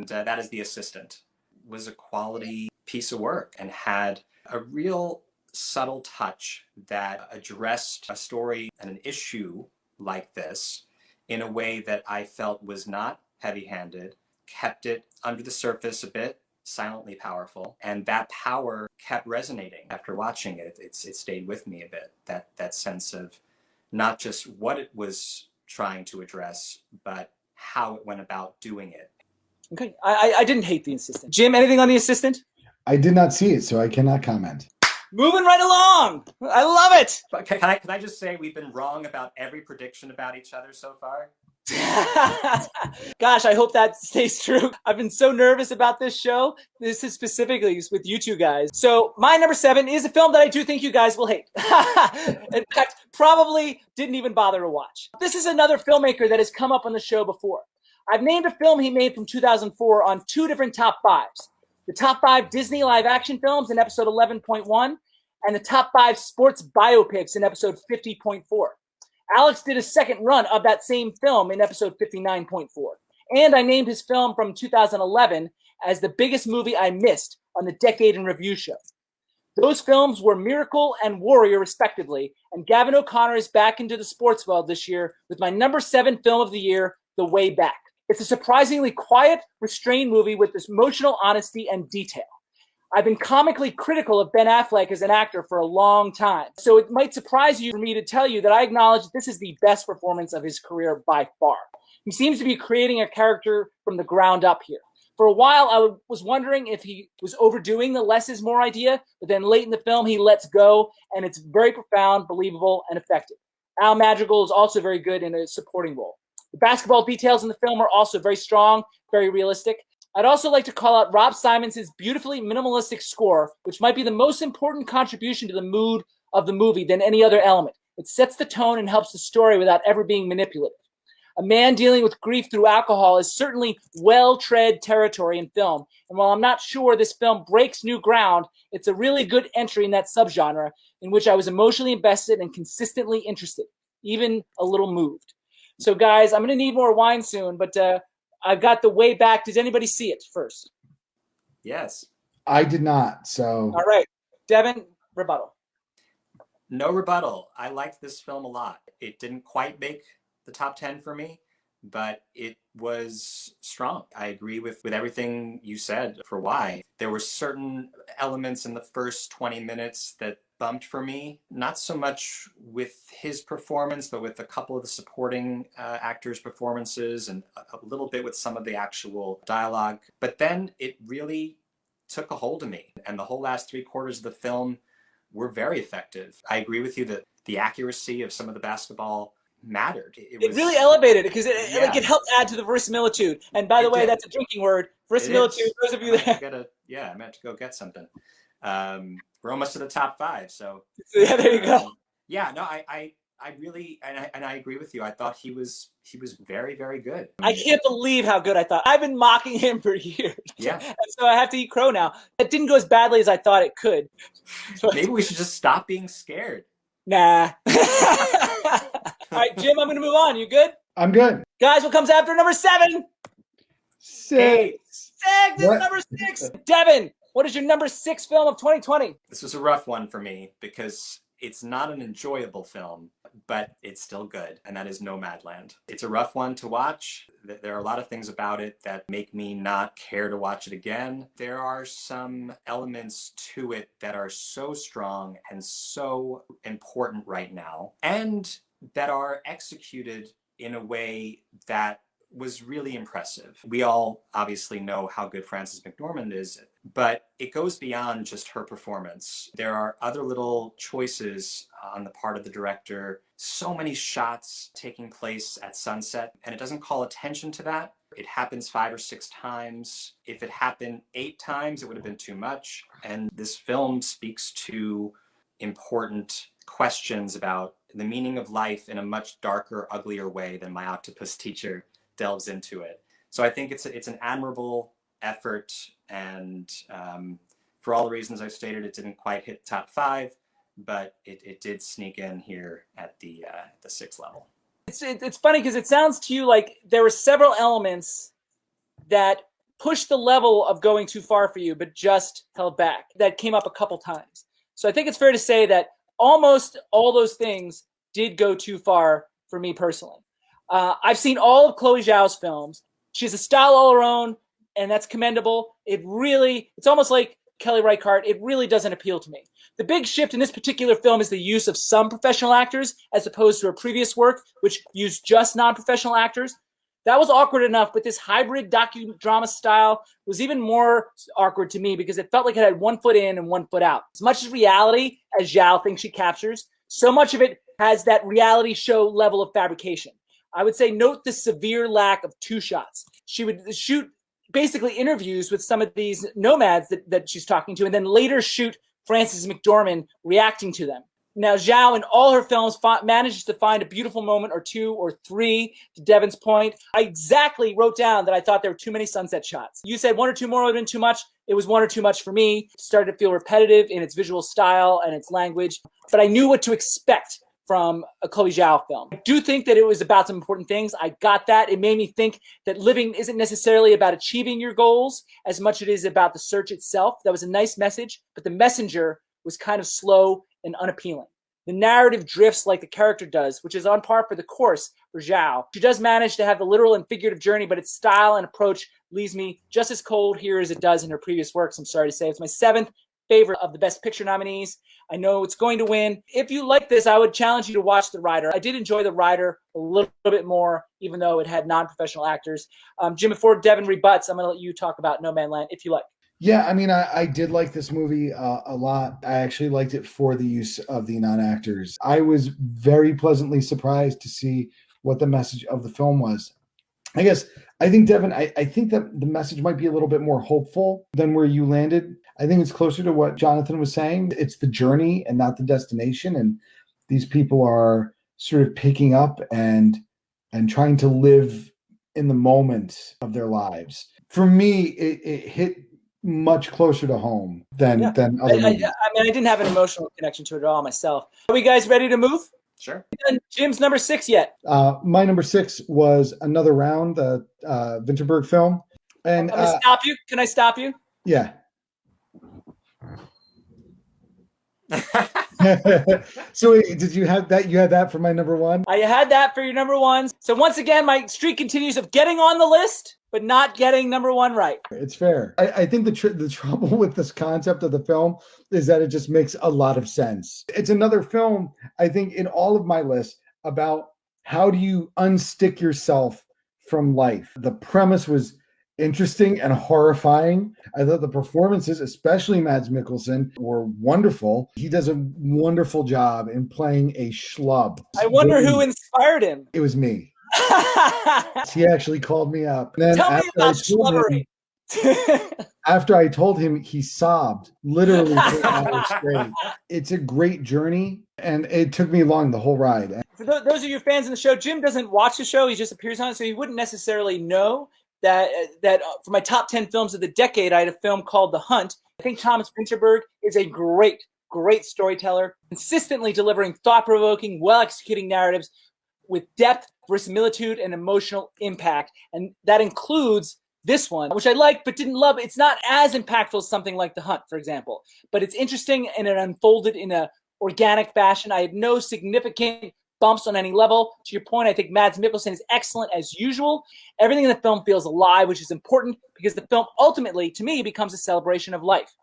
that is The Assistant. It was a quality piece of work and had a real subtle touch that addressed a story and an issue like this in a way that I felt was not heavy-handed, kept it under the surface a bit, silently powerful, and that power kept resonating after watching it. It stayed with me a bit, that sense of not just what it was trying to address, but how it went about doing it. Okay, I didn't hate The Assistant. Jim, anything on The Assistant? I did not see it, so I cannot comment. Moving right along. I love it. But can I just say we've been wrong about every prediction about each other so far? Gosh, I hope that stays true. I've been so nervous about this show. This is specifically with you two guys. So my number 7 is a film that I do think you guys will hate. In fact, probably didn't even bother to watch. This is another filmmaker that has come up on the show before. I've named a film he made from 2004 on 2 different top 5s. The top 5 Disney live action films in episode 11.1 and the top 5 sports biopics in episode 50.4. Alex did a second run of that same film in episode 59.4. And I named his film from 2011 as the biggest movie I missed on the Decade in Review show. Those films were Miracle and Warrior, respectively, and Gavin O'Connor is back into the sports world this year with my number 7 film of the year, The Way Back. It's a surprisingly quiet, restrained movie with this emotional honesty and detail. I've been comically critical of Ben Affleck as an actor for a long time, so it might surprise you for me to tell you that I acknowledge that this is the best performance of his career by far. He seems to be creating a character from the ground up here. For a while, I was wondering if he was overdoing the less is more idea, but then late in the film, he lets go, and it's very profound, believable, and effective. Al Madrigal is also very good in a supporting role. The basketball details in the film are also very strong, very realistic. I'd also like to call out Rob Simons' beautifully minimalistic score, which might be the most important contribution to the mood of the movie than any other element. It sets the tone and helps the story without ever being manipulative. A man dealing with grief through alcohol is certainly well-tread territory in film, and while I'm not sure this film breaks new ground, it's a really good entry in that subgenre in which I was emotionally invested and consistently interested, even a little moved. So guys, I'm going to need more wine soon, but I've got the way back. Does anybody see it first? Yes. I did not. So All right. Devon, rebuttal. No rebuttal. I liked this film a lot. It didn't quite make the top 10 for me, but it was strong. I agree with everything you said for why. There were certain elements in the first 20 minutes that bumped for me, not so much with his performance, but with a couple of the supporting actors' performances and a little bit with some of the actual dialogue. But then it really took a hold of me, and the whole last 3/4 of the film were very effective. I agree with you that the accuracy of some of the basketball mattered. It really elevated it because it helped add to the verisimilitude. And by the way, that's a drinking word. Verisimilitude, those of you that... I meant to go get something. We're almost to the top 5, so... Yeah, there you go. Yeah, no, I really, and I agree with you. I thought he was very, very good. I can't believe how good I thought. I've been mocking him for years. Yeah. And so I have to eat crow now. It didn't go as badly as I thought it could. Maybe we should just stop being scared. Nah. All right, Jim, I'm going to move on. You good? I'm good. Guys, what comes after number 7? 6. This is number 6. Devon, what is your number 6 film of 2020? This was a rough one for me because it's not an enjoyable film, but it's still good, and that is Nomadland. It's a rough one to watch. There are a lot of things about it that make me not care to watch it again. There are some elements to it that are so strong and so important right now, and that are executed in a way that was really impressive. We all obviously know how good Frances McDormand is, but it goes beyond just her performance. There are other little choices on the part of the director. So many shots taking place at sunset, and it doesn't call attention to that. It happens 5 or 6 times. If it happened 8 times, it would have been too much. And this film speaks to important questions about the meaning of life in a much darker, uglier way than my octopus teacher delves into it. So I think it's an admirable effort, and for all the reasons I've stated, it didn't quite hit top 5, but it did sneak in here at the 6th level. It's funny because it sounds to you like there were several elements that pushed the level of going too far for you, but just held back. That came up a couple times. So I think it's fair to say that almost all those things did go too far for me personally. I've seen all of Chloe Zhao's films. She has a style all her own, and that's commendable. It's almost like Kelly Reichardt. It really doesn't appeal to me. The big shift in this particular film is the use of some professional actors as opposed to her previous work, which used just non-professional actors. That was awkward enough, but this hybrid docudrama style was even more awkward to me because it felt like it had one foot in and one foot out. As much as reality as Zhao thinks she captures, so much of it has that reality show level of fabrication. I would say note the severe lack of 2 shots. She would shoot basically interviews with some of these nomads that she's talking to, and then later shoot Frances McDormand reacting to them. Now, Zhao in all her films manages to find a beautiful moment or 2 or 3, to Devon's point. I exactly wrote down that I thought there were too many sunset shots. You said 1 or 2 more would have been too much. It was 1 or 2 much for me. It started to feel repetitive in its visual style and its language, but I knew what to expect from a Chloe Zhao film. I do think that it was about some important things. I got that. It made me think that living isn't necessarily about achieving your goals as much as it is about the search itself. That was a nice message, but the messenger was kind of slow and unappealing. The narrative drifts like the character does, which is on par for the course for Zhao. She does manage to have the literal and figurative journey, but its style and approach leaves me just as cold here as it does in her previous works, I'm sorry to say. It's my 7th favorite of the Best Picture nominees. I know it's going to win. If you like this, I would challenge you to watch The Rider. I did enjoy The Rider a little bit more, even though it had non-professional actors. Jim, before Devon rebuts, I'm going to let you talk about Nomadland, if you like. Yeah, I mean, I did like this movie a lot. I actually liked it for the use of the non-actors. I was very pleasantly surprised to see what the message of the film was. I guess I think, Devin, I think that the message might be a little bit more hopeful than where you landed. I think it's closer to what Jonathan was saying. It's the journey and not the destination. And these people are sort of picking up and trying to live in the moment of their lives. For me, it hit much closer to home than other movies. I mean, I didn't have an emotional connection to it at all myself. Are we guys ready to move? Sure. Jim's number 6 yet? My number 6 was Another Round, the Vinterberg film. And I'm gonna stop you. Can I stop you? Yeah. So wait, did you have that? You had that for my number 1? I had that for your number 1. So once again, my streak continues of getting on the list, but not getting number 1 right. It's fair. I think the trouble with this concept of the film is that it just makes a lot of sense. It's another film, I think, in all of my lists about how do you unstick yourself from life. The premise was interesting and horrifying. I thought the performances, especially Mads Mikkelsen, were wonderful. He does a wonderful job in playing a schlub. I wonder who inspired him. It was me. He actually called me up. And then Tell me about schlubbery. After I told him, he sobbed, literally 4 hours straight. It's a great journey, and it took me along the whole ride. For those of you fans of the show, Jim doesn't watch the show. He just appears on it, so he wouldn't necessarily know that for my top 10 films of the decade, I had a film called The Hunt. I think Thomas Vinterberg is a great storyteller, consistently delivering thought-provoking, well-executing narratives with depth, verisimilitude, and emotional impact. And that includes this one, which I liked but didn't love. It's not as impactful as something like The Hunt, for example, but it's interesting and it unfolded in a organic fashion. I had no significant bumps on any level. To your point, I think Mads Mikkelsen is excellent as usual. Everything in the film feels alive, which is important because the film ultimately, to me, becomes a celebration of life.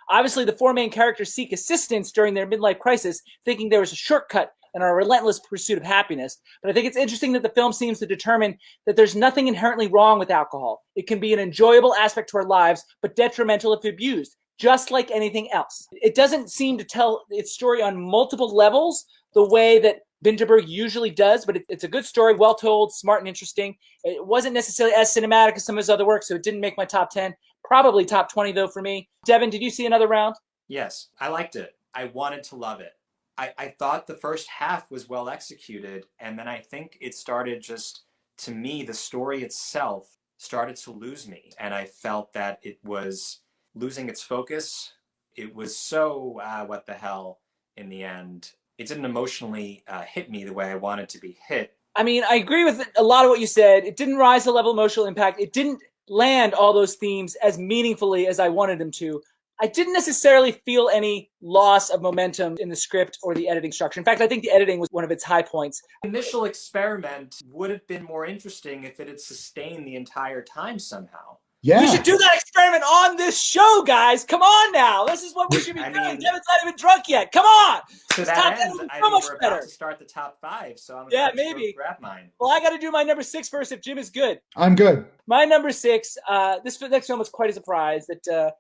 Obviously, the 4 main characters seek assistance during their midlife crisis, thinking there is a shortcut in our relentless pursuit of happiness. But I think it's interesting that the film seems to determine that there's nothing inherently wrong with alcohol. It can be an enjoyable aspect to our lives, but detrimental if abused, just like anything else. It doesn't seem to tell its story on multiple levels the way that Vinterberg usually does, but it's a good story, well told, smart and interesting. It wasn't necessarily as cinematic as some of his other work, so it didn't make my top 10. Probably top 20, though, for me. Devin, did you see Another Round? Yes, I liked it. I wanted to love it. I thought the first half was well executed, and then I think it started just, to me, the story itself started to lose me, and I felt that it was losing its focus. It was so, what the hell, in the end. It didn't emotionally hit me the way I wanted to be hit. I mean, I agree with a lot of what you said. It didn't rise to the level of emotional impact. It didn't land all those themes as meaningfully as I wanted them to. I didn't necessarily feel any loss of momentum in the script or the editing structure. In fact, I think the editing was one of its high points. The initial experiment would have been more interesting if it had sustained the entire time somehow. Yeah. We should do that experiment on this show, guys. Come on now. This is what we should be doing. Devin's not even drunk yet. Come on. To that end, I think we're about to start the top 5, so I'm going to grab mine. Well, I got to do my number 6 first if Jim is good. I'm good. My number 6, this next film was quite a surprise that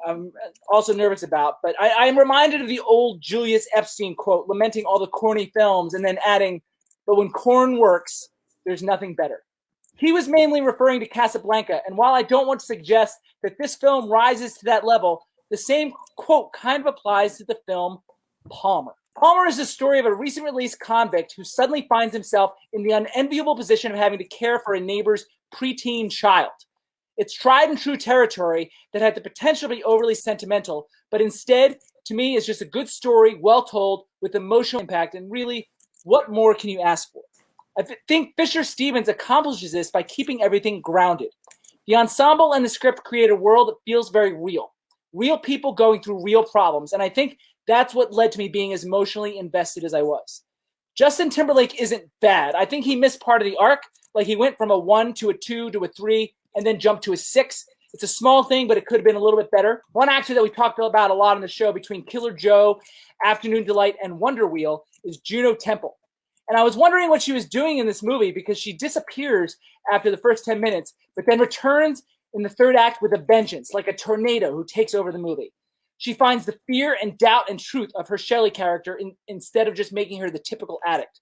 I'm also nervous about, but I am reminded of the old Julius Epstein quote, lamenting all the corny films and then adding, but when corn works, there's nothing better. He was mainly referring to Casablanca, and while I don't want to suggest that this film rises to that level, the same quote kind of applies to the film Palmer. Palmer is the story of a recent released convict who suddenly finds himself in the unenviable position of having to care for a neighbor's preteen child. It's tried and true territory that had the potential to be overly sentimental, but instead, to me, is just a good story, well told, with emotional impact, and really, what more can you ask for? I think Fisher Stevens accomplishes this by keeping everything grounded. The ensemble and the script create a world that feels very real. Real people going through real problems, and I think that's what led to me being as emotionally invested as I was. Justin Timberlake isn't bad. I think he missed part of the arc, like he went from a 1 to a 2 to a 3 and then jumped to a 6. It's a small thing, but it could have been a little bit better. One actor that we talked about a lot on the show between Killer Joe, Afternoon Delight, and Wonder Wheel is Juno Temple. And I was wondering what she was doing in this movie because she disappears after the first 10 minutes, but then returns in the third act with a vengeance, like a tornado who takes over the movie. She finds the fear and doubt and truth of her Shelley character instead of just making her the typical addict.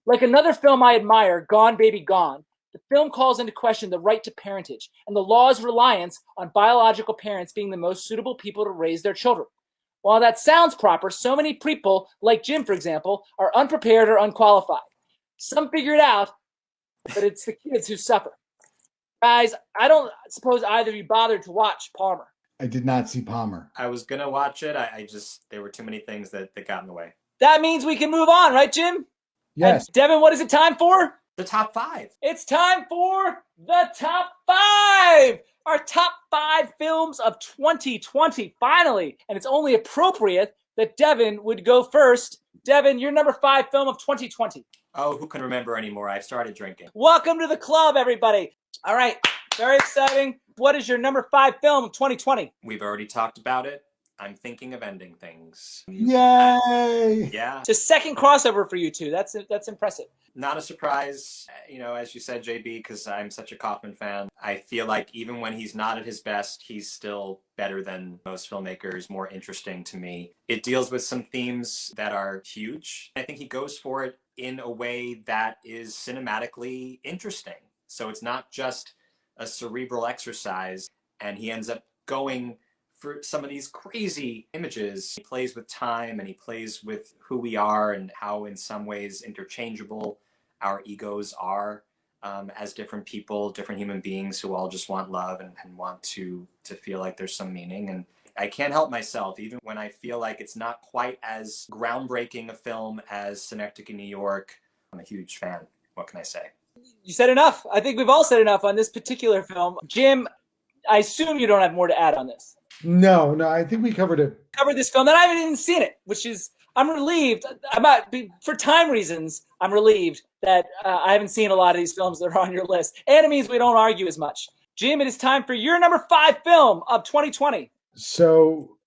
Like another film I admire, Gone Baby Gone, The film calls into question the right to parentage and the law's reliance on biological parents being the most suitable people to raise their children. While that sounds proper, so many people, like Jim, for example, are unprepared or unqualified. Some figure it out, but it's the kids who suffer. Guys, I don't suppose either of you bothered to watch Palmer. I did not see Palmer. I was gonna watch it. I just there were too many things that got in the way. That means we can move on, right, Jim? Yes. And Devin, what is it time for? The top 5. It's time for the top 5! Our top 5 films of 2020, finally. And it's only appropriate that Devin would go first. Devin, your number 5 film of 2020. Oh, who can remember anymore? I've started drinking. Welcome to the club, everybody. All right, very exciting. What is your number 5 film of 2020? We've already talked about it. I'm thinking of ending things. Yay! Yeah. It's a second crossover for you two. That's impressive. Not a surprise, as you said, JB, because I'm such a Kaufman fan. I feel like even when he's not at his best, he's still better than most filmmakers, more interesting to me. It deals with some themes that are huge. I think he goes for it in a way that is cinematically interesting. So it's not just a cerebral exercise, and he ends up going for some of these crazy images. He plays with time and he plays with who we are and how in some ways interchangeable our egos are as different people, different human beings who all just want love and want to feel like there's some meaning. And I can't help myself, even when I feel like it's not quite as groundbreaking a film as Synecdoche in New York. I'm a huge fan. What can I say? You said enough. I think we've all said enough on this particular film. Jim, I assume you don't have more to add on this. No, I think we covered it. Covered this film, and I haven't even seen it, which is, I'm relieved. For time reasons, I'm relieved that I haven't seen a lot of these films that are on your list. And it means we don't argue as much. Jim, it is time for your number 5 film of 2020. So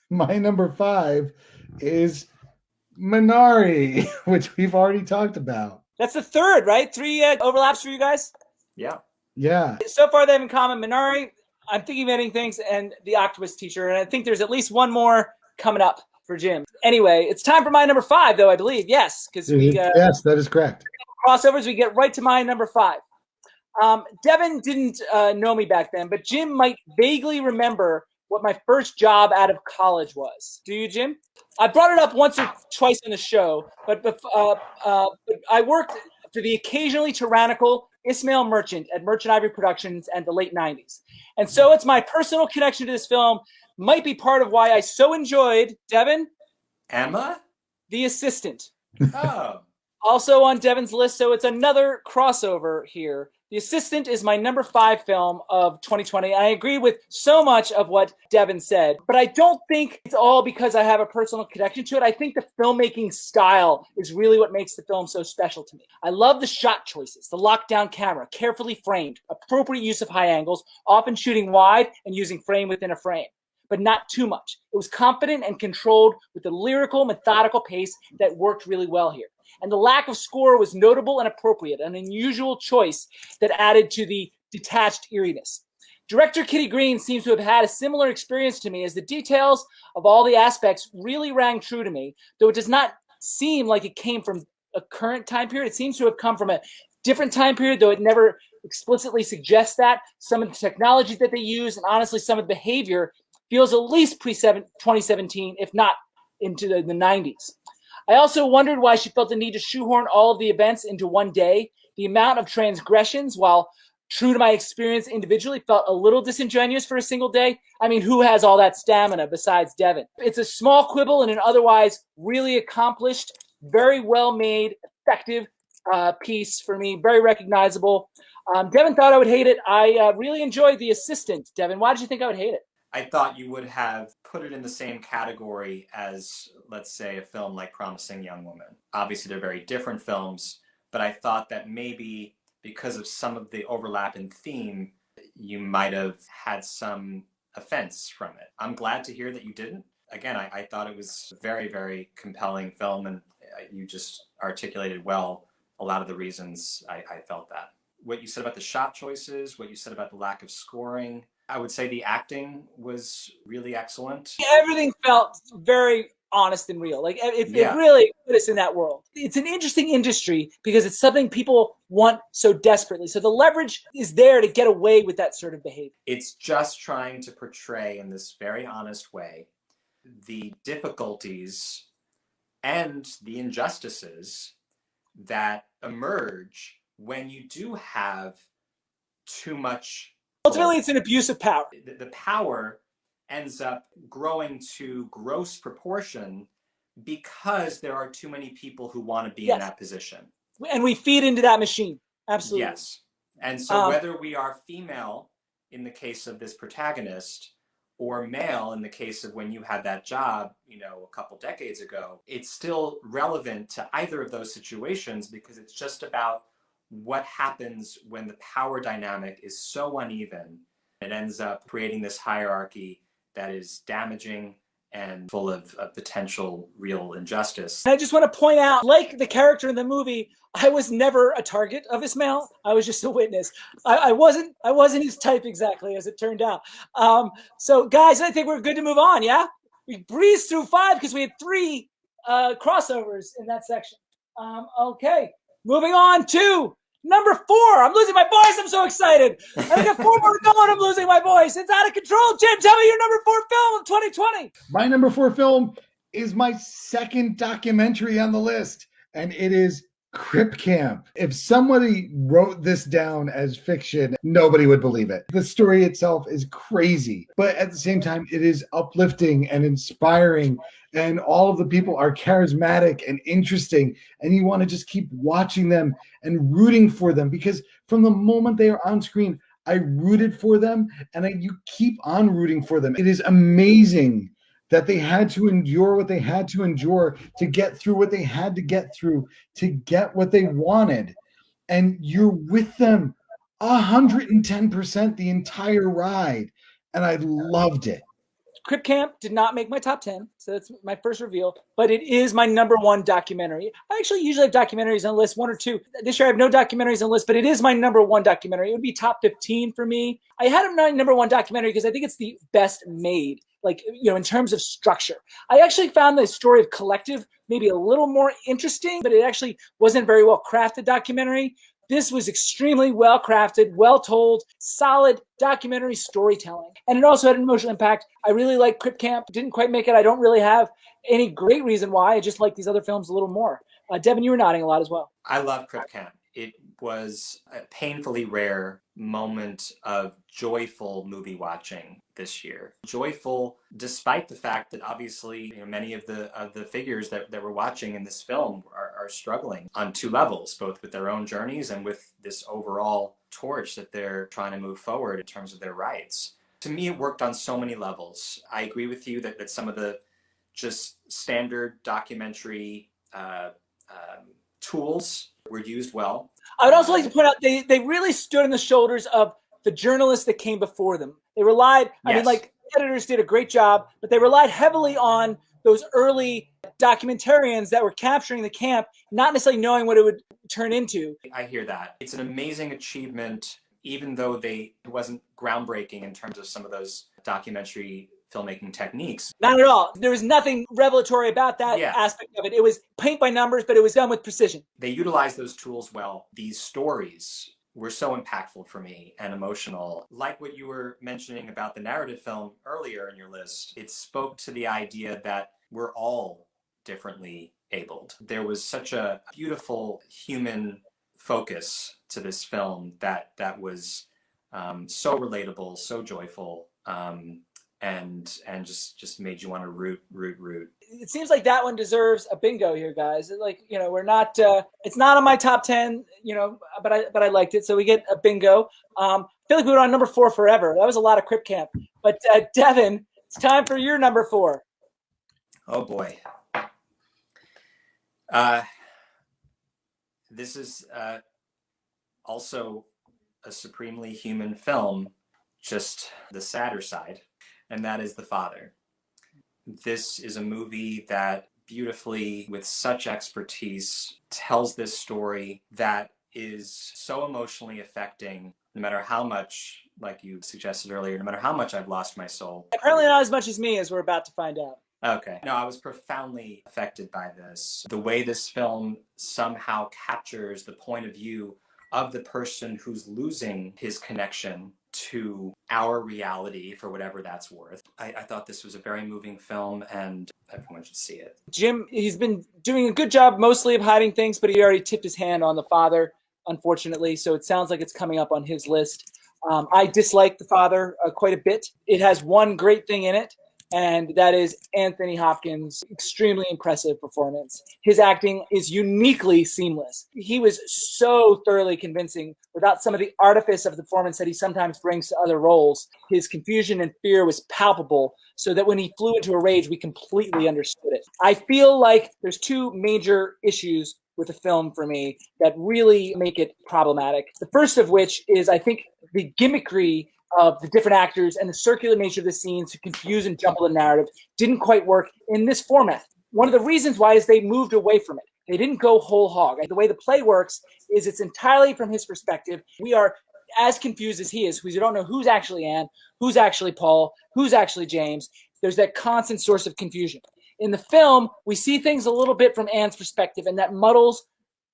my number 5 is Minari, which we've already talked about. That's the third, right? 3 overlaps for you guys? Yeah. Yeah. So far, they have in common Minari, I'm Thinking of Ending Things, and The Octopus Teacher. And I think there's at least one more coming up for Jim. Anyway, it's time for my number 5, though, I believe. Yes, because yes, that is correct. Crossovers, we get right to my number 5. Devin didn't know me back then, but Jim might vaguely remember what my first job out of college was. Do you, Jim? I brought it up once or twice in the show, but I worked for the occasionally tyrannical Ismail Merchant at Merchant Ivory Productions and the late 90s. And so it's my personal connection to this film might be part of why I so enjoyed, Devin? Emma? The Assistant. Oh. Also on Devin's list, so it's another crossover here. The Assistant is my number 5 film of 2020. I agree with so much of what Devin said, but I don't think it's all because I have a personal connection to it. I think the filmmaking style is really what makes the film so special to me. I love the shot choices, the lockdown camera, carefully framed, appropriate use of high angles, often shooting wide and using frame within a frame, but not too much. It was confident and controlled with a lyrical, methodical pace that worked really well here. And the lack of score was notable and appropriate, an unusual choice that added to the detached eeriness. Director Kitty Green seems to have had a similar experience to me, as the details of all the aspects really rang true to me, though it does not seem like it came from a current time period. It seems to have come from a different time period, though it never explicitly suggests that. Some of the technology that they use, and honestly some of the behavior, feels at least pre-2017, if not into the 90s. I also wondered why she felt the need to shoehorn all of the events into one day. The amount of transgressions, while true to my experience individually, felt a little disingenuous for a single day. I mean, who has all that stamina besides Devin? It's a small quibble in an otherwise really accomplished, very well-made, effective piece for me, very recognizable. Devin thought I would hate it. I really enjoyed The Assistant. Devin, why did you think I would hate it? I thought you would have put it in the same category as, let's say, a film like Promising Young Woman. Obviously, they're very different films, but I thought that maybe because of some of the overlap in theme, you might have had some offense from it. I'm glad to hear that you didn't. Again, I thought it was a very, very compelling film, and you just articulated well a lot of the reasons I felt that. What you said about the shot choices, what you said about the lack of scoring, I would say the acting was really excellent. Everything felt very honest and real. Like it Yeah. really put us in that world. It's an interesting industry because it's something people want so desperately. So the leverage is there to get away with that sort of behavior. It's just trying to portray in this very honest way the difficulties and the injustices that emerge when you do have too much. Ultimately, it's an abuse of power. The power ends up growing to gross proportion because there are too many people who want to be in that position. And we feed into that machine. Absolutely. Yes. And so whether we are female in the case of this protagonist or male in the case of when you had that job, you know, a couple decades ago, it's still relevant to either of those situations because it's just about what happens when the power dynamic is so uneven. It ends up creating this hierarchy that is damaging and full of potential real injustice. And I just want to point out, like the character in the movie, I was never a target of Ismail. I was just a witness. I wasn't his type exactly, as it turned out. So guys, I think we're good to move on. Yeah, we breezed through 5 because we had 3 crossovers in that section. Okay, moving on to number 4. I'm losing my voice. I'm so excited. I got 4 more to go and I'm losing my voice. It's out of control. Jim, tell me your number 4 film of 2020. My number 4 film is my second documentary on the list, and it is Crip Camp. If somebody wrote this down as fiction, nobody would believe it. The story itself is crazy, but at the same time, it is uplifting and inspiring, and all of the people are charismatic and interesting, and you want to just keep watching them and rooting for them, because from the moment they are on screen, I rooted for them, and you keep on rooting for them. It is amazing that they had to endure what they had to endure to get through what they had to get through to get what they wanted. And you're with them 110% the entire ride. And I loved it. Crip Camp did not make my top 10, so that's my first reveal, but it is my number 1 documentary. I actually usually have documentaries on the list, 1 or 2. This year I have no documentaries on the list, but it is my number 1 documentary. It would be top 15 for me. I had my number 1 documentary because I think it's the best made, like, you know, in terms of structure. I actually found the story of Collective maybe a little more interesting, but it actually wasn't very well crafted documentary. This was extremely well crafted, well told, solid documentary storytelling. And it also had an emotional impact. I really like Crip Camp. Didn't quite make it. I don't really have any great reason why. I just like these other films a little more. Devin, you were nodding a lot as well. I love Crip Camp. It was a painfully rare moment of joyful movie watching this year. Joyful, despite the fact that obviously, you know, many of the figures that we're watching in this film are struggling on 2 levels, both with their own journeys and with this overall torch that they're trying to move forward in terms of their rights. To me, it worked on so many levels. I agree with you that some of the just standard documentary tools were used well. I would also like to point out they really stood on the shoulders of the journalists that came before them. They relied, I mean, like, editors did a great job, but they relied heavily on those early documentarians that were capturing the camp, not necessarily knowing what it would turn into. I hear that. It's an amazing achievement, even though it wasn't groundbreaking in terms of some of those documentary filmmaking techniques. Not at all. There was nothing revelatory about that aspect of it. It was paint by numbers, but it was done with precision. They utilized those tools well. These stories were so impactful for me and emotional. Like what you were mentioning about the narrative film earlier in your list, it spoke to the idea that we're all differently abled. There was such a beautiful human focus to this film that was so relatable, so joyful, and just made you want to root. It seems like that one deserves a bingo here, guys. Like, you know, we're not, it's not on my top 10, you know, but I liked it. So we get a bingo. I feel like we were on number 4 forever. That was a lot of Crip Camp. But Devin, it's time for your number 4. Oh boy. This is also a supremely human film, just the sadder side, and that is The Father. This is a movie that beautifully, with such expertise, tells this story that is so emotionally affecting, no matter how much, like you suggested earlier, no matter how much I've lost my soul. Apparently not as much as me, as we're about to find out. Okay. No, I was profoundly affected by this. The way this film somehow captures the point of view of the person who's losing his connection to our reality, for whatever that's worth. I thought this was a very moving film, and everyone should see it. Jim, he's been doing a good job mostly of hiding things, but he already tipped his hand on The Father, unfortunately, so it sounds like it's coming up on his list. I dislike The Father quite a bit. It has one great thing in it, and that is Anthony Hopkins' extremely impressive performance. His acting is uniquely seamless. He was so thoroughly convincing without some of the artifice of the performance that he sometimes brings to other roles. His confusion and fear was palpable, so that when he flew into a rage, we completely understood it. I feel like there's two major issues with the film for me that really make it problematic. The first of which is, I think, the gimmickry of the different actors and the circular nature of the scenes to confuse and jumble the narrative didn't quite work in this format. One of the reasons why is they moved away from it. They didn't go whole hog. The way the play works is it's entirely from his perspective. We are as confused as he is, because you don't know who's actually Anne, who's actually Paul, who's actually James. There's that constant source of confusion. In the film, we see things a little bit from Anne's perspective, and that muddles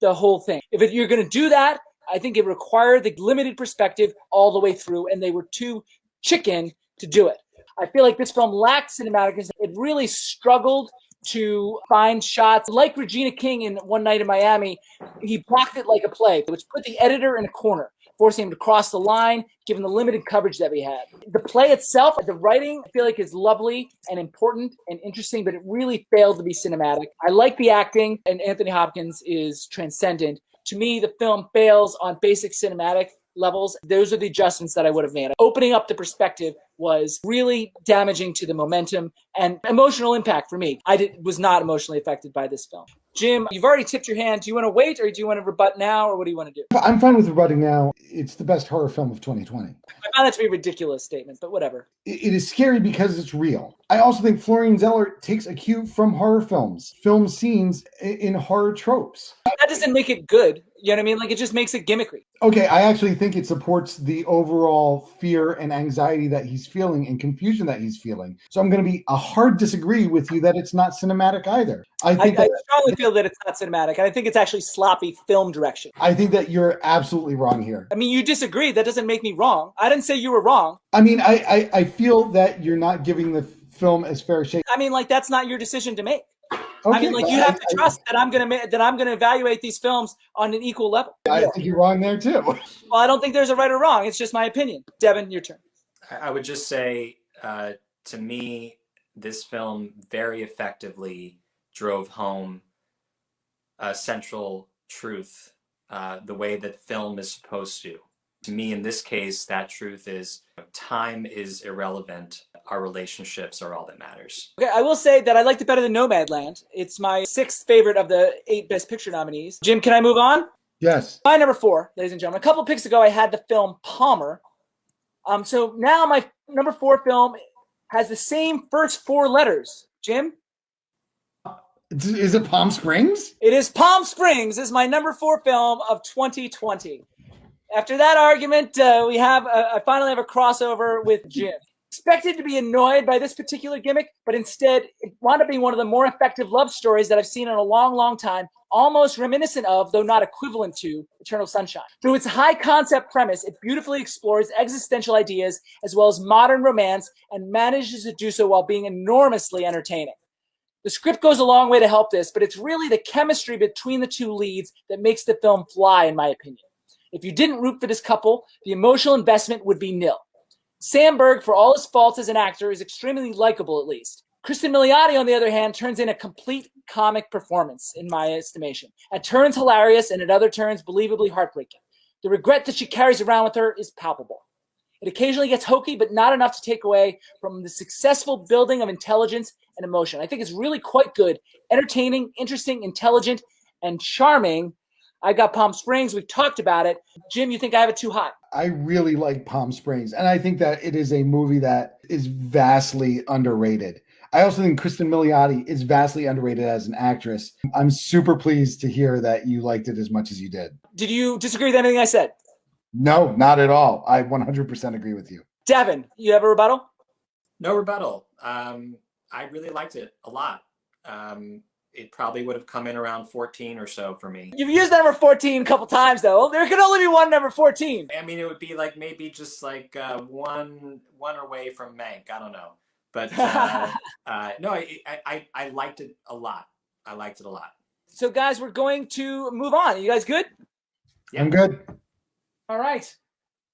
the whole thing. If you're going to do that, I think it required the limited perspective all the way through, and they were too chicken to do it. I feel like this film lacked cinematicness. It really struggled to find shots. Like Regina King in One Night in Miami, he blocked it like a play, which put the editor in a corner, forcing him to cross the line, given the limited coverage that we had. The play itself, the writing, I feel like is lovely and important and interesting, but it really failed to be cinematic. I like the acting, and Anthony Hopkins is transcendent. To me, the film fails on basic cinematic levels. Those are the adjustments that I would have made. Opening up the perspective was really damaging to the momentum and emotional impact for me. I was not emotionally affected by this film. Jim, you've already tipped your hand. Do you want to wait, or do you want to rebut now, or what do you want to do? I'm fine with rebutting now. It's the best horror film of 2020. I found that to be a ridiculous statement, but whatever. It is scary because it's real. I also think Florian Zeller takes a cue from horror films, film scenes in horror tropes. That doesn't make it good. You know what I mean? Like, it just makes it gimmickry. Okay, I actually think it supports the overall fear and anxiety that he's feeling and confusion that he's feeling. So I'm going to be a hard disagree with you that it's not cinematic either. I strongly feel that it's not cinematic, and I think it's actually sloppy film direction. I think that you're absolutely wrong here. I mean, you disagree. That doesn't make me wrong. I didn't say you were wrong. I mean, I feel that you're not giving the film as fair a shake. I mean, like, that's not your decision to make. Okay, I mean, like, you have to trust that I'm going to evaluate these films on an equal level. I think you're wrong there too. Well, I don't think there's a right or wrong. It's just my opinion. Devon, your turn. I would just say, to me, this film very effectively drove home a central truth, the way that film is supposed to. To me, in this case, that truth is time is irrelevant. Our relationships are all that matters. Okay, I will say that I liked it better than Nomadland. It's my 6th favorite of the 8 Best Picture nominees. Jim, can I move on? Yes. My number 4, ladies and gentlemen. A couple of picks ago, I had the film Palmer. So now my number 4 film has the same first 4 letters. Jim? Is it Palm Springs? It is Palm Springs. Is my number 4 film of 2020. After that argument, I finally have a crossover with Jim. Expected to be annoyed by this particular gimmick, but instead it wound up being one of the more effective love stories that I've seen in a long, long time, almost reminiscent of, though not equivalent to, Eternal Sunshine. Through its high concept premise, it beautifully explores existential ideas as well as modern romance and manages to do so while being enormously entertaining. The script goes a long way to help this, but it's really the chemistry between the two leads that makes the film fly, in my opinion. If you didn't root for this couple, the emotional investment would be nil. Sam Berg, for all his faults as an actor, is extremely likable, at least. Kristen Milioti, on the other hand, turns in a complete comic performance, in my estimation. At turns hilarious, and at other turns believably heartbreaking. The regret that she carries around with her is palpable. It occasionally gets hokey, but not enough to take away from the successful building of intelligence and emotion. I think it's really quite good, entertaining, interesting, intelligent, and charming. I got Palm Springs. We've talked about it. Jim, you think I have it too high? I really like Palm Springs, and I think that it is a movie that is vastly underrated. I also think Kristen Milioti is vastly underrated as an actress. I'm super pleased to hear that you liked it as much as you did. Did you disagree with anything I said? No, not at all. I 100% agree with you. Devon, you have a rebuttal? No rebuttal. I really liked it a lot. It probably would have come in around 14 or so for me. You've used number 14 a couple times, though. There can only be one number 14. I mean, it would be like maybe just like one away from Mank. I don't know. But no, I liked it a lot. I liked it a lot. So, guys, we're going to move on. You guys good? Yeah. I'm good. All right.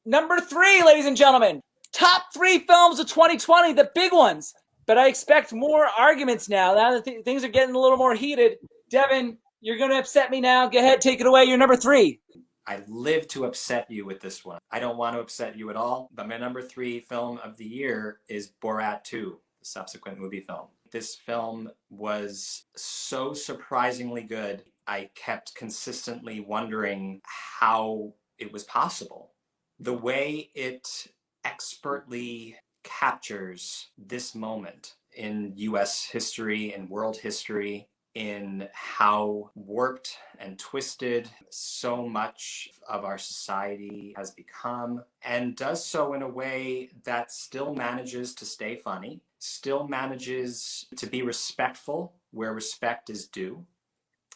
Number 3, ladies and gentlemen. Top 3 films of 2020, the big ones. But I expect more arguments now. Now that things are getting a little more heated. Devon, you're going to upset me now. Go ahead, take it away. You're number 3. I live to upset you with this one. I don't want to upset you at all, but my number 3 film of the year is Borat 2, the subsequent movie film. This film was so surprisingly good. I kept consistently wondering how it was possible. The way it expertly captures this moment in US history and world history, in how warped and twisted so much of our society has become, and does so in a way that still manages to stay funny, still manages to be respectful where respect is due.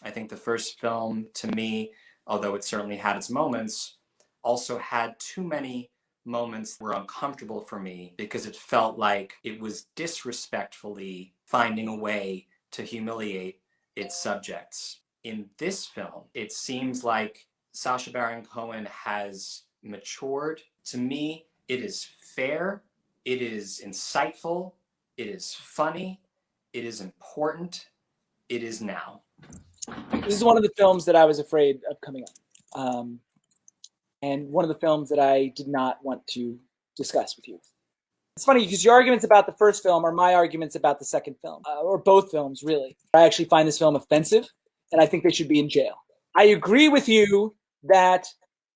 I think the first film, to me, although it certainly had its moments, also had too many moments that were uncomfortable for me because it felt like it was disrespectfully finding a way to humiliate its subjects. In this film, it seems like Sacha Baron Cohen has matured. To me, it is fair, it is insightful, it is funny, it is important, it is now. This is one of the films that I was afraid of coming up. And one of the films that I did not want to discuss with you. It's funny because your arguments about the first film are my arguments about the second film, or both films, really. I actually find this film offensive, and I think they should be in jail. I agree with you that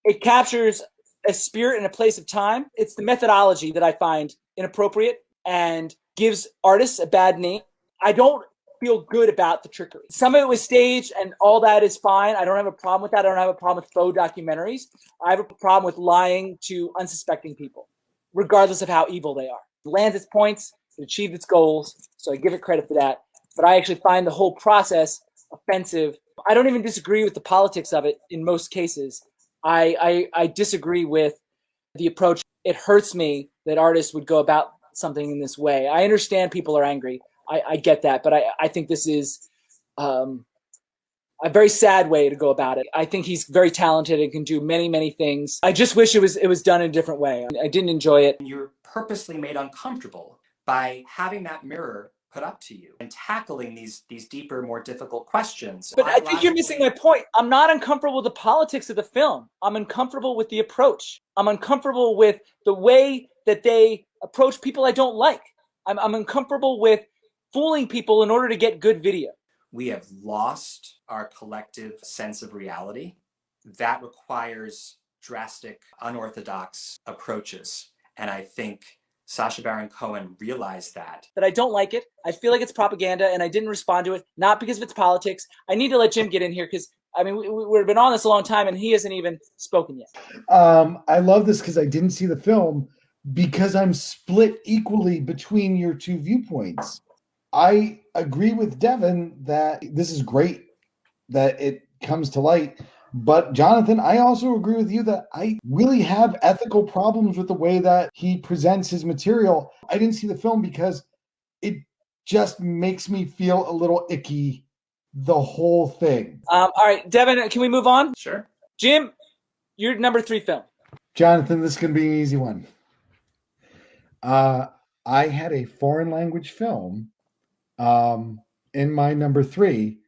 it captures a spirit and a place of time. It's the methodology that I find inappropriate and gives artists a bad name. I don't feel good about the trickery. Some of it was staged, and all that is fine. I don't have a problem with that. I don't have a problem with faux documentaries. I have a problem with lying to unsuspecting people, regardless of how evil they are. It lands its points, it achieved its goals, so I give it credit for that. But I actually find the whole process offensive. I don't even disagree with the politics of it in most cases. I disagree with the approach. It hurts me that artists would go about something in this way. I understand people are angry. I get that, but I think this is a very sad way to go about it. I think he's very talented and can do many, many things. I just wish it was done in a different way. I didn't enjoy it. You're purposely made uncomfortable by having that mirror put up to you and tackling these deeper, more difficult questions. But I think you're missing my point. I'm not uncomfortable with the politics of the film. I'm uncomfortable with the approach. I'm uncomfortable with the way that they approach people I don't like. I'm uncomfortable with fooling people in order to get good video. We have lost our collective sense of reality. That requires drastic, unorthodox approaches. And I think Sacha Baron Cohen realized that. That I don't like it. I feel like it's propaganda, and I didn't respond to it, not because of its politics. I need to let Jim get in here because, I mean, we've been on this a long time, and he hasn't even spoken yet. I love this because I didn't see the film because I'm split equally between your two viewpoints. I agree with Devon that this is great that it comes to light. But Jonathan, I also agree with you that I really have ethical problems with the way that he presents his material. I didn't see the film because it just makes me feel a little icky, the whole thing. All right, Devon, can we move on? Sure. Jim, your number 3 film. Jonathan, this is going to be an easy one. I had a foreign language film in my number 3.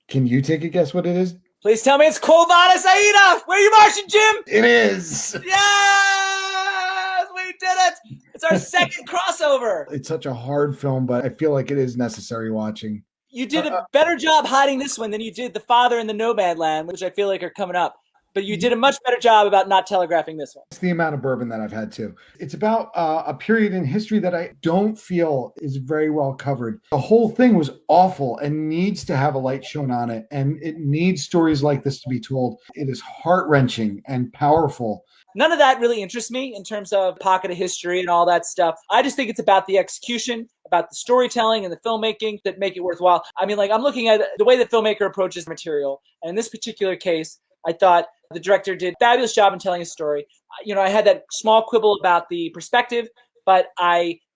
Can you take a guess what it is? Please tell me it's Kol Vada Saida. Where are you marching, Jim? It is. Yes, we did it. It's our second crossover. It's such a hard film, but I feel like it is necessary watching. You did a better job hiding this one than you did The Father and the Nomad Land, which I feel like are coming up. But you did a much better job about not telegraphing this one. It's the amount of bourbon that I've had too. It's about a period in history that I don't feel is very well covered. The whole thing was awful and needs to have a light shown on it. And it needs stories like this to be told. It is heart-wrenching and powerful. None of that really interests me in terms of pocket of history and all that stuff. I just think it's about the execution, about the storytelling and the filmmaking that make it worthwhile. I mean, like, I'm looking at the way the filmmaker approaches material. And in this particular case, I thought the director did a fabulous job in telling a story. I had that small quibble about the perspective, but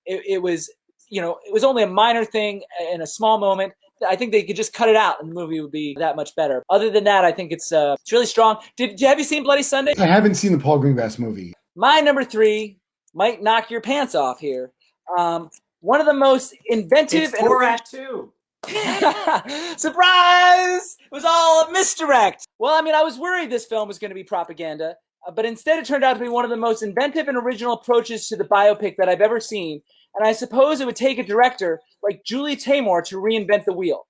it was only a minor thing in a small moment. I think they could just cut it out and the movie would be that much better. Other than that, I think it's really strong. Have you seen Bloody Sunday? I haven't seen the Paul Greengrass movie. My number 3 might knock your pants off here. One of the most inventive It's Borat 2. Surprise! It was all a misdirect. Well, I mean, I was worried this film was going to be propaganda, but instead it turned out to be one of the most inventive and original approaches to the biopic that I've ever seen. And I suppose it would take a director like Julie Taymor to reinvent the wheel.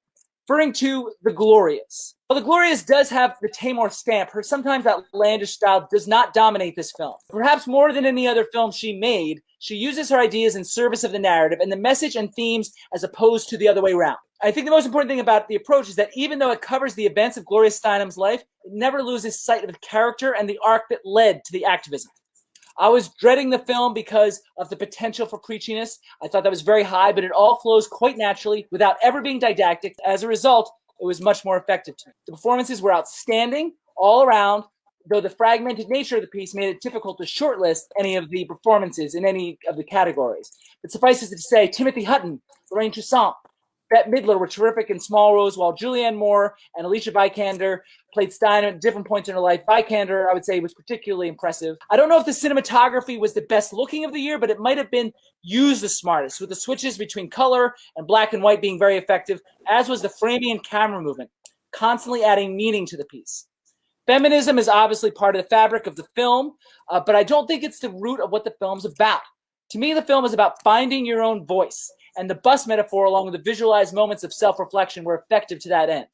Referring to The Glorious. Well, The Glorious does have the Taymor stamp. Her sometimes outlandish style does not dominate this film. Perhaps more than any other film she made, she uses her ideas in service of the narrative and the message and themes as opposed to the other way around. I think the most important thing about the approach is that even though it covers the events of Gloria Steinem's life, it never loses sight of the character and the arc that led to the activism. I was dreading the film because of the potential for preachiness. I thought that was very high, but it all flows quite naturally without ever being didactic. As a result, it was much more effective to me. The performances were outstanding all around, though the fragmented nature of the piece made it difficult to shortlist any of the performances in any of the categories. But suffice it to say, Timothy Hutton, Lorraine Toussaint, Bette Midler were terrific in small roles, while Julianne Moore and Alicia Vikander played Steinem at different points in her life. Vikander, I would say, was particularly impressive. I don't know if the cinematography was the best looking of the year, but it might have been used the smartest, with the switches between color and black and white being very effective, as was the framing and camera movement, constantly adding meaning to the piece. Feminism is obviously part of the fabric of the film, but I don't think it's the root of what the film's about. To me, the film is about finding your own voice, and the bus metaphor, along with the visualized moments of self-reflection, were effective to that end.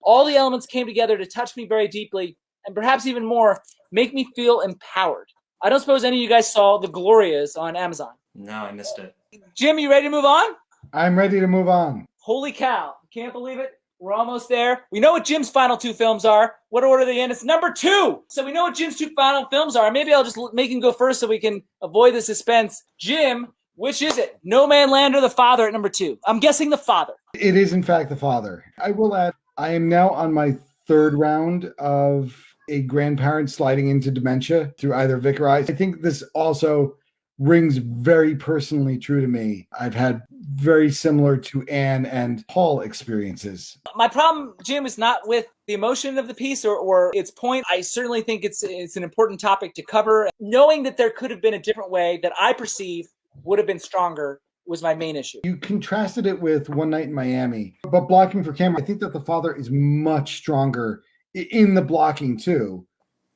All the elements came together to touch me very deeply, and perhaps even more, make me feel empowered. I don't suppose any of you guys saw The Glorious on Amazon. No, I missed it. Jim, you ready to move on? I'm ready to move on. Holy cow. Can't believe it. We're almost there. We know what Jim's final 2 films are. What order are they in? It's number 2. So we know what Jim's 2 final films are. Maybe I'll just make him go first so we can avoid the suspense. Jim, which is it? No Man Land or The Father at number 2? I'm guessing The Father. It is, in fact, The Father. I will add, I am now on my 3rd round of a grandparent sliding into dementia through either Vic or I think this also rings very personally true to me. I've had very similar to Anne and Paul experiences. My problem, Jim, is not with the emotion of the piece or its point. I certainly think it's an important topic to cover. Knowing that there could have been a different way that I perceive would have been stronger was my main issue. You contrasted it with One Night in Miami, but blocking for camera, I think that The Father is much stronger in the blocking too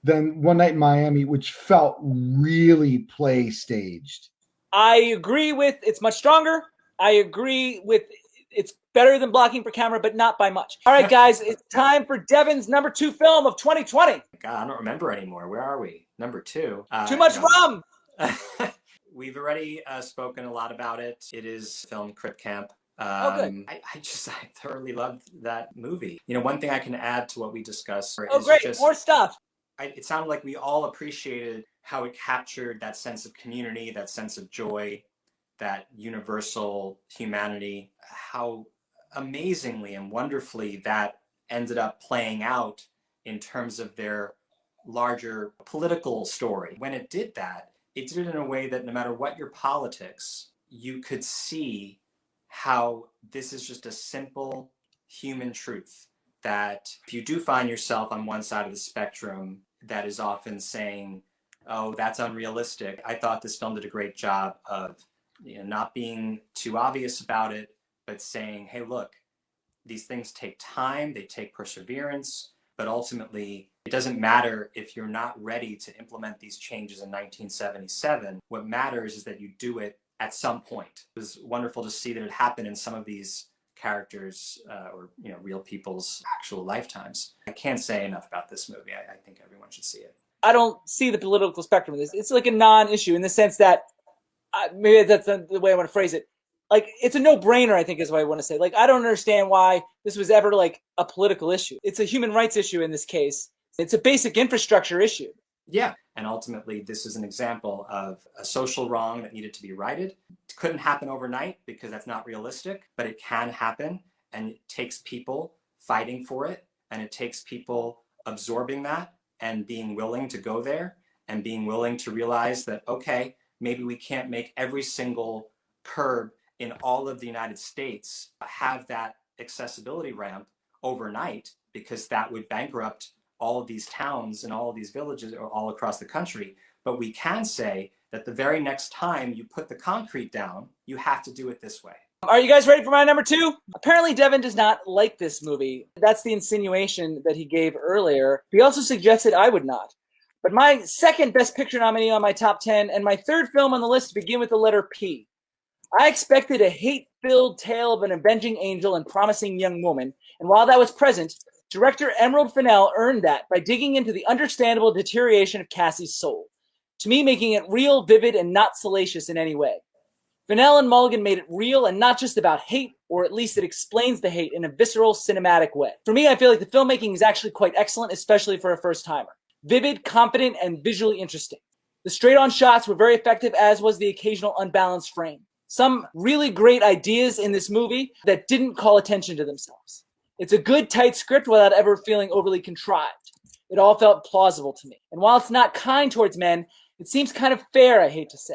than One Night in Miami, which felt really play staged. I agree with it's much stronger. I agree with it's better than blocking for camera, but not by much. All right, guys, it's time for Devon's number 2 film of 2020. God, I don't remember anymore. Where are we? Number 2. Too much rum. We've already spoken a lot about it. It is film Crip Camp. Good. I thoroughly loved that movie. One thing I can add to what we discussed. Oh, great. More stuff. It sounded like we all appreciated how it captured that sense of community, that sense of joy, that universal humanity, how amazingly and wonderfully that ended up playing out in terms of their larger political story. When it did that, it did it in a way that no matter what your politics, you could see how this is just a simple human truth, that if you do find yourself on one side of the spectrum that is often saying, oh, that's unrealistic. I thought this film did a great job of not being too obvious about it, but saying, hey, look, these things take time, they take perseverance, but ultimately it doesn't matter if you're not ready to implement these changes in 1977. What matters is that you do it at some point. It was wonderful to see that it happened in some of these characters or real people's actual lifetimes. I can't say enough about this movie. I think everyone should see it. I don't see the political spectrum of this. It's like a non-issue in the sense that maybe that's the way I want to phrase it. Like, it's a no-brainer, I think is what I want to say. Like, I don't understand why this was ever like a political issue. It's a human rights issue in this case. It's a basic infrastructure issue. Yeah. And ultimately, this is an example of a social wrong that needed to be righted. It couldn't happen overnight because that's not realistic, but it can happen. And it takes people fighting for it. And it takes people absorbing that and being willing to go there and being willing to realize that, okay, maybe we can't make every single curb in all of the United States have that accessibility ramp overnight, because that would bankrupt all of these towns and all of these villages all across the country. But we can say that the very next time you put the concrete down, you have to do it this way. Are you guys ready for my number 2? Apparently, Devon does not like this movie. That's the insinuation that he gave earlier. He also suggested I would not. But my second Best Picture nominee on my top 10 and my third film on the list begin with the letter P. I expected a hate-filled tale of an avenging angel and promising young woman, and while that was present, director Emerald Fennell earned that by digging into the understandable deterioration of Cassie's soul, to me making it real, vivid, and not salacious in any way. Fennell and Mulligan made it real and not just about hate, or at least it explains the hate in a visceral, cinematic way. For me, I feel like the filmmaking is actually quite excellent, especially for a first-timer. Vivid, confident, and visually interesting. The straight-on shots were very effective, as was the occasional unbalanced frame. Some really great ideas in this movie that didn't call attention to themselves. It's a good, tight script without ever feeling overly contrived. It all felt plausible to me. And while it's not kind towards men, it seems kind of fair, I hate to say.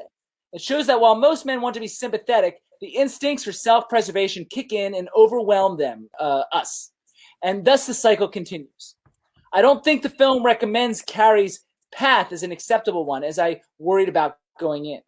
It shows that while most men want to be sympathetic, the instincts for self-preservation kick in and overwhelm them, us. And thus the cycle continues. I don't think the film recommends Carrie's path as an acceptable one, as I worried about going in.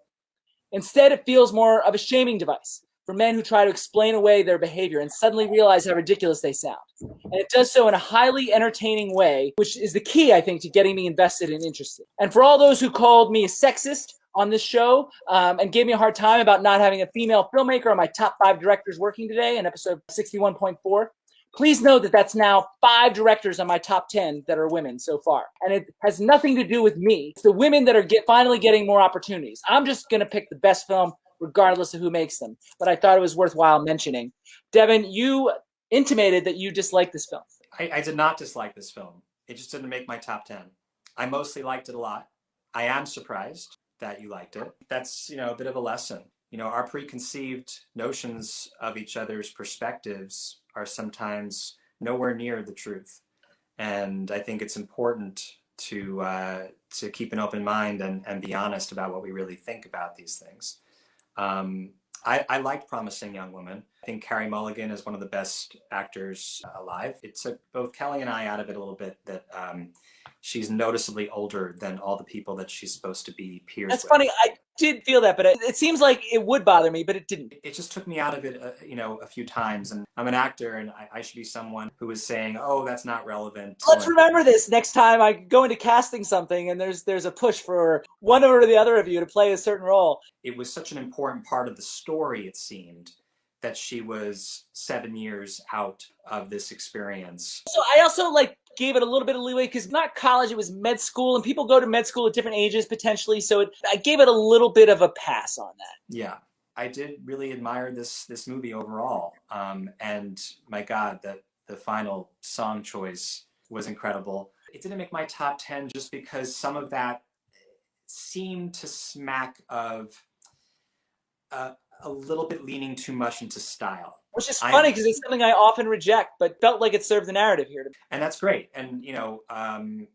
Instead, it feels more of a shaming device for men who try to explain away their behavior and suddenly realize how ridiculous they sound. And it does so in a highly entertaining way, which is the key, I think, to getting me invested and interested. And for all those who called me a sexist on this show and gave me a hard time about not having a female filmmaker on my top 5 directors working today in episode 61.4, please know that that's now 5 directors on my top 10 that are women so far. And it has nothing to do with me. It's the women that are finally getting more opportunities. I'm just going to pick the best film regardless of who makes them. But I thought it was worthwhile mentioning. Devon, you intimated that you disliked this film. I did not dislike this film. It just didn't make my top 10. I mostly liked it a lot. I am surprised that you liked it. That's, a bit of a lesson. Our preconceived notions of each other's perspectives are sometimes nowhere near the truth. And I think it's important to keep an open mind and be honest about what we really think about these things. I liked Promising Young Woman. I think Carey Mulligan is one of the best actors alive. It took both Kelly and I out of it a little bit that she's noticeably older than all the people that she's supposed to be peers That's with. funny. I did feel that, but it seems like it would bother me, but it didn't. It just took me out of it, a few times. And I'm an actor, and I should be someone who is saying, "Oh, that's not relevant." Let's remember this next time I go into casting something, and there's a push for one or the other of you to play a certain role. It was such an important part of the story, it seemed, that she was 7 years out of this experience. So I also gave it a little bit of leeway because not college, it was med school, and people go to med school at different ages potentially. So I gave it a little bit of a pass on that. Yeah, I did really admire this movie overall. And my God, the final song choice was incredible. It didn't make my top 10 just because some of that seemed to smack of a little bit leaning too much into style. Which is funny because it's something I often reject, but felt like it served the narrative here. And that's great. And, on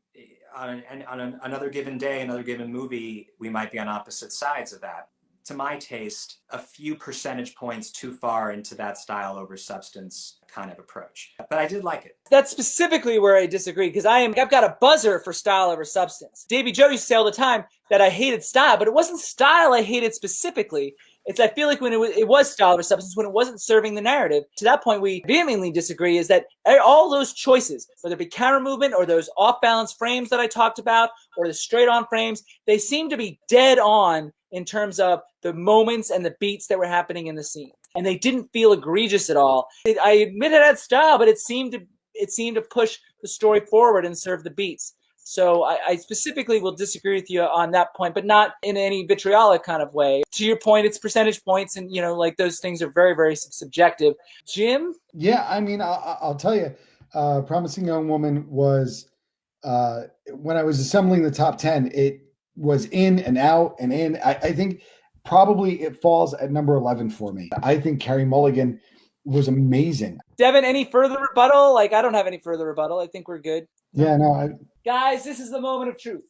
another given day, another given movie, we might be on opposite sides of that. To my taste, a few percentage points too far into that style over substance kind of approach. But I did like it. That's specifically where I disagree, because I've got a buzzer for style over substance. Davey Joe used to say all the time that I hated style, but it wasn't style I hated specifically. I feel like when it was style over substance, when it wasn't serving the narrative. To that point, we vehemently disagree, is that all those choices, whether it be camera movement or those off-balance frames that I talked about, or the straight-on frames, they seem to be dead on in terms of the moments and the beats that were happening in the scene. And they didn't feel egregious at all. I admit it had style, but it seemed to push the story forward and serve the beats. So I specifically will disagree with you on that point, but not in any vitriolic kind of way. To your point, it's percentage points, and those things are very, very subjective. Jim? Yeah, I mean, I'll tell you, Promising Young Woman was when I was assembling the top 10, it was in and out and in. I think probably it falls at number 11 for me. I think Carey Mulligan was amazing. Devon, any further rebuttal? Like, I don't have any further rebuttal. I think we're good. Yeah, no. Guys, this is the moment of truth.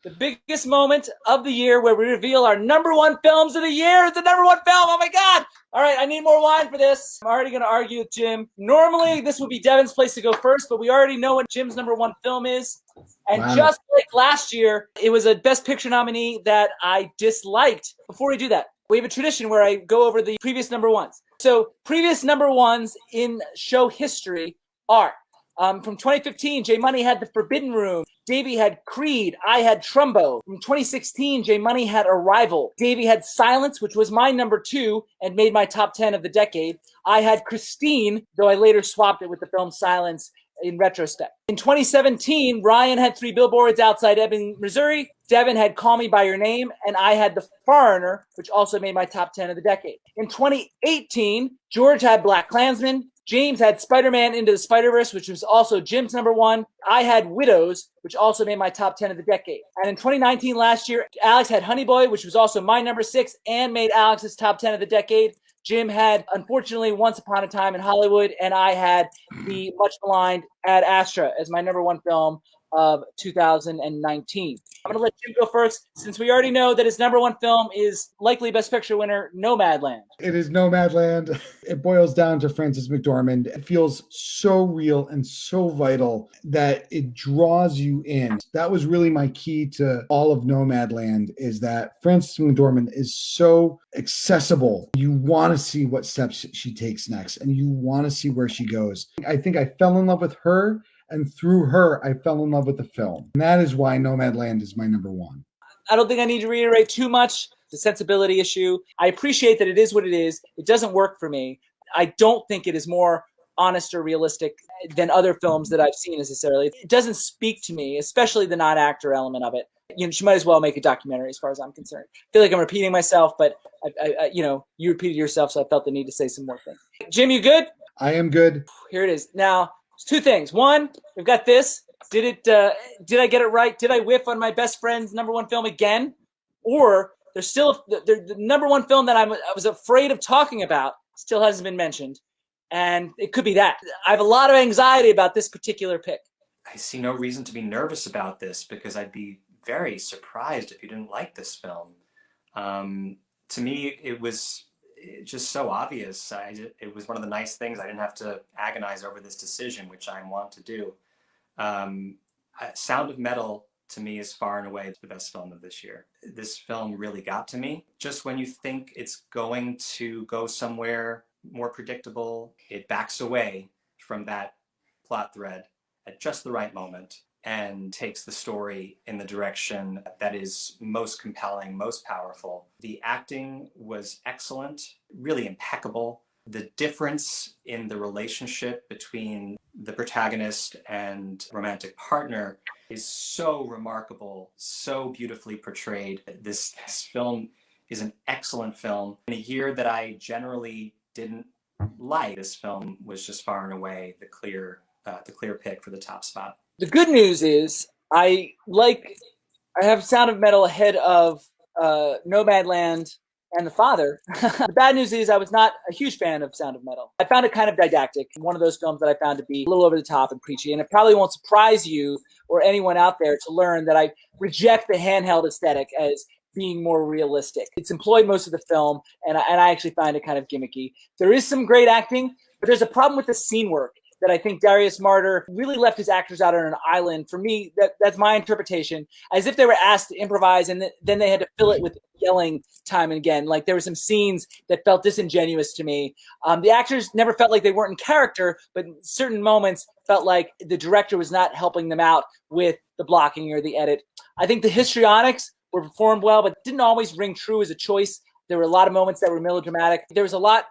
The biggest moment of the year where we reveal our number one films of the year. It's the number one film. Oh my God. All right, I need more wine for this. I'm already going to argue with Jim. Normally, this would be Devon's place to go first, but we already know what Jim's number one film is. And Wow. Just like last year, it was a Best Picture nominee that I disliked. Before we do that, we have a tradition where I go over the previous number ones. So previous number ones in show history are from 2015, J Money had The Forbidden Room. Davey had Creed. I had Trumbo. From 2016, J Money had Arrival. Davey had Silence, which was my number 2 and made my top 10 of the decade. I had Christine, though I later swapped it with the film Silence in retrospect. In 2017, Ryan had 3 Billboards Outside Ebbing, Missouri. Devon had Call Me By Your Name, and I had The Foreigner, which also made my top 10 of the decade. In 2018, George had Black Klansman. James had Spider-Man Into the Spider-Verse, which was also Jim's number 1. I had Widows, which also made my top 10 of the decade. And in 2019, last year, Alex had Honey Boy, which was also my number 6 and made Alex's top 10 of the decade. Jim had, unfortunately, Once Upon a Time in Hollywood, and I had the much maligned Ad Astra as my number 1 film of 2019. I'm going to let Jim go first, since we already know that his number 1 film is likely Best Picture winner, Nomadland. It is Nomadland. It boils down to Frances McDormand. It feels so real and so vital that it draws you in. That was really my key to all of Nomadland, is that Frances McDormand is so accessible. You want to see what steps she takes next, and you want to see where she goes. I think I fell in love with her, and through her, I fell in love with the film. And that is why Nomadland is my number 1. I don't think I need to reiterate too much. It's a sensibility issue. I appreciate that it is what it is. It doesn't work for me. I don't think it is more honest or realistic than other films that I've seen necessarily. It doesn't speak to me, especially the non-actor element of it. You know, she might as well make a documentary as far as I'm concerned. I feel like I'm repeating myself, but you repeated yourself, so I felt the need to say some more things. Jim, you good? I am good. Here it is. Now, 2 things. One, we've got this. Did I get it right? Did I whiff on my best friend's number 1 film again? Or there's still the number 1 film that I was afraid of talking about still hasn't been mentioned. And it could be that. I have a lot of anxiety about this particular pick. I see no reason to be nervous about this, because I'd be very surprised if you didn't like this film. To me, it was just so obvious. It was one of the nice things. I didn't have to agonize over this decision, which I want to do. Sound of Metal, to me, is far and away the best film of this year. This film really got to me. Just when you think it's going to go somewhere more predictable, it backs away from that plot thread at just the right moment and takes the story in the direction that is most compelling, most powerful. The acting was excellent, really impeccable. The difference in the relationship between the protagonist and romantic partner is so remarkable, so beautifully portrayed. This film is an excellent film. In a year that I generally didn't like, this film was just far and away the clear pick for the top spot. The good news is I have Sound of Metal ahead of Nomadland and The Father. The bad news is I was not a huge fan of Sound of Metal. I found it kind of didactic. One of those films that I found to be a little over the top and preachy. And it probably won't surprise you or anyone out there to learn that I reject the handheld aesthetic as being more realistic. It's employed most of the film, and I actually find it kind of gimmicky. There is some great acting, but there's a problem with the scene work that I think Darius Marder really left his actors out on an island. For me, that's my interpretation, as if they were asked to improvise and then they had to fill it with yelling time and again. Like, there were some scenes that felt disingenuous to me. The actors never felt like they weren't in character, but in certain moments felt like the director was not helping them out with the blocking or the edit. I think the histrionics were performed well, but didn't always ring true as a choice. There were a lot of moments that were melodramatic. There was a lot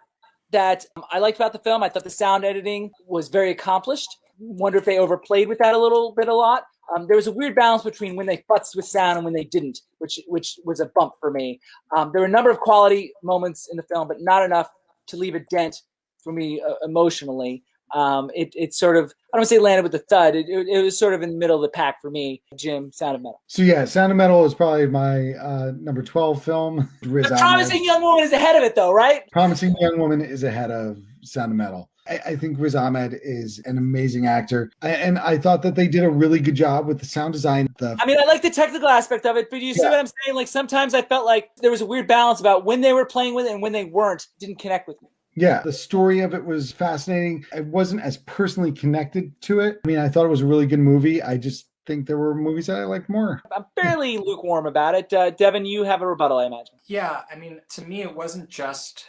that I liked about the film. I thought the sound editing was very accomplished. Wonder if they overplayed with that a lot. There was a weird balance between when they futzed with sound and when they didn't, which was a bump for me. There were a number of quality moments in the film, but not enough to leave a dent for me emotionally. It sort of I don't say landed with a thud. It was sort of in the middle of the pack for me. Jim, Sound of Metal. So yeah, Sound of Metal is probably my number 12 film. Riz The Ahmed. Promising Young Woman is ahead of it, though, right? Promising Young Woman is ahead of Sound of Metal. I think Riz Ahmed is an amazing actor, and I thought that they did a really good job with the sound design. I mean, I like the technical aspect of it, but you see what I'm saying? Like, sometimes I felt like there was a weird balance about when they were playing with it and when they weren't. Didn't connect with me. Yeah, the story of it was fascinating. I wasn't as personally connected to it. I mean, I thought it was a really good movie. I just think there were movies that I liked more. I'm fairly lukewarm about it. Devin, you have a rebuttal, I imagine. Yeah, I mean, to me, it wasn't just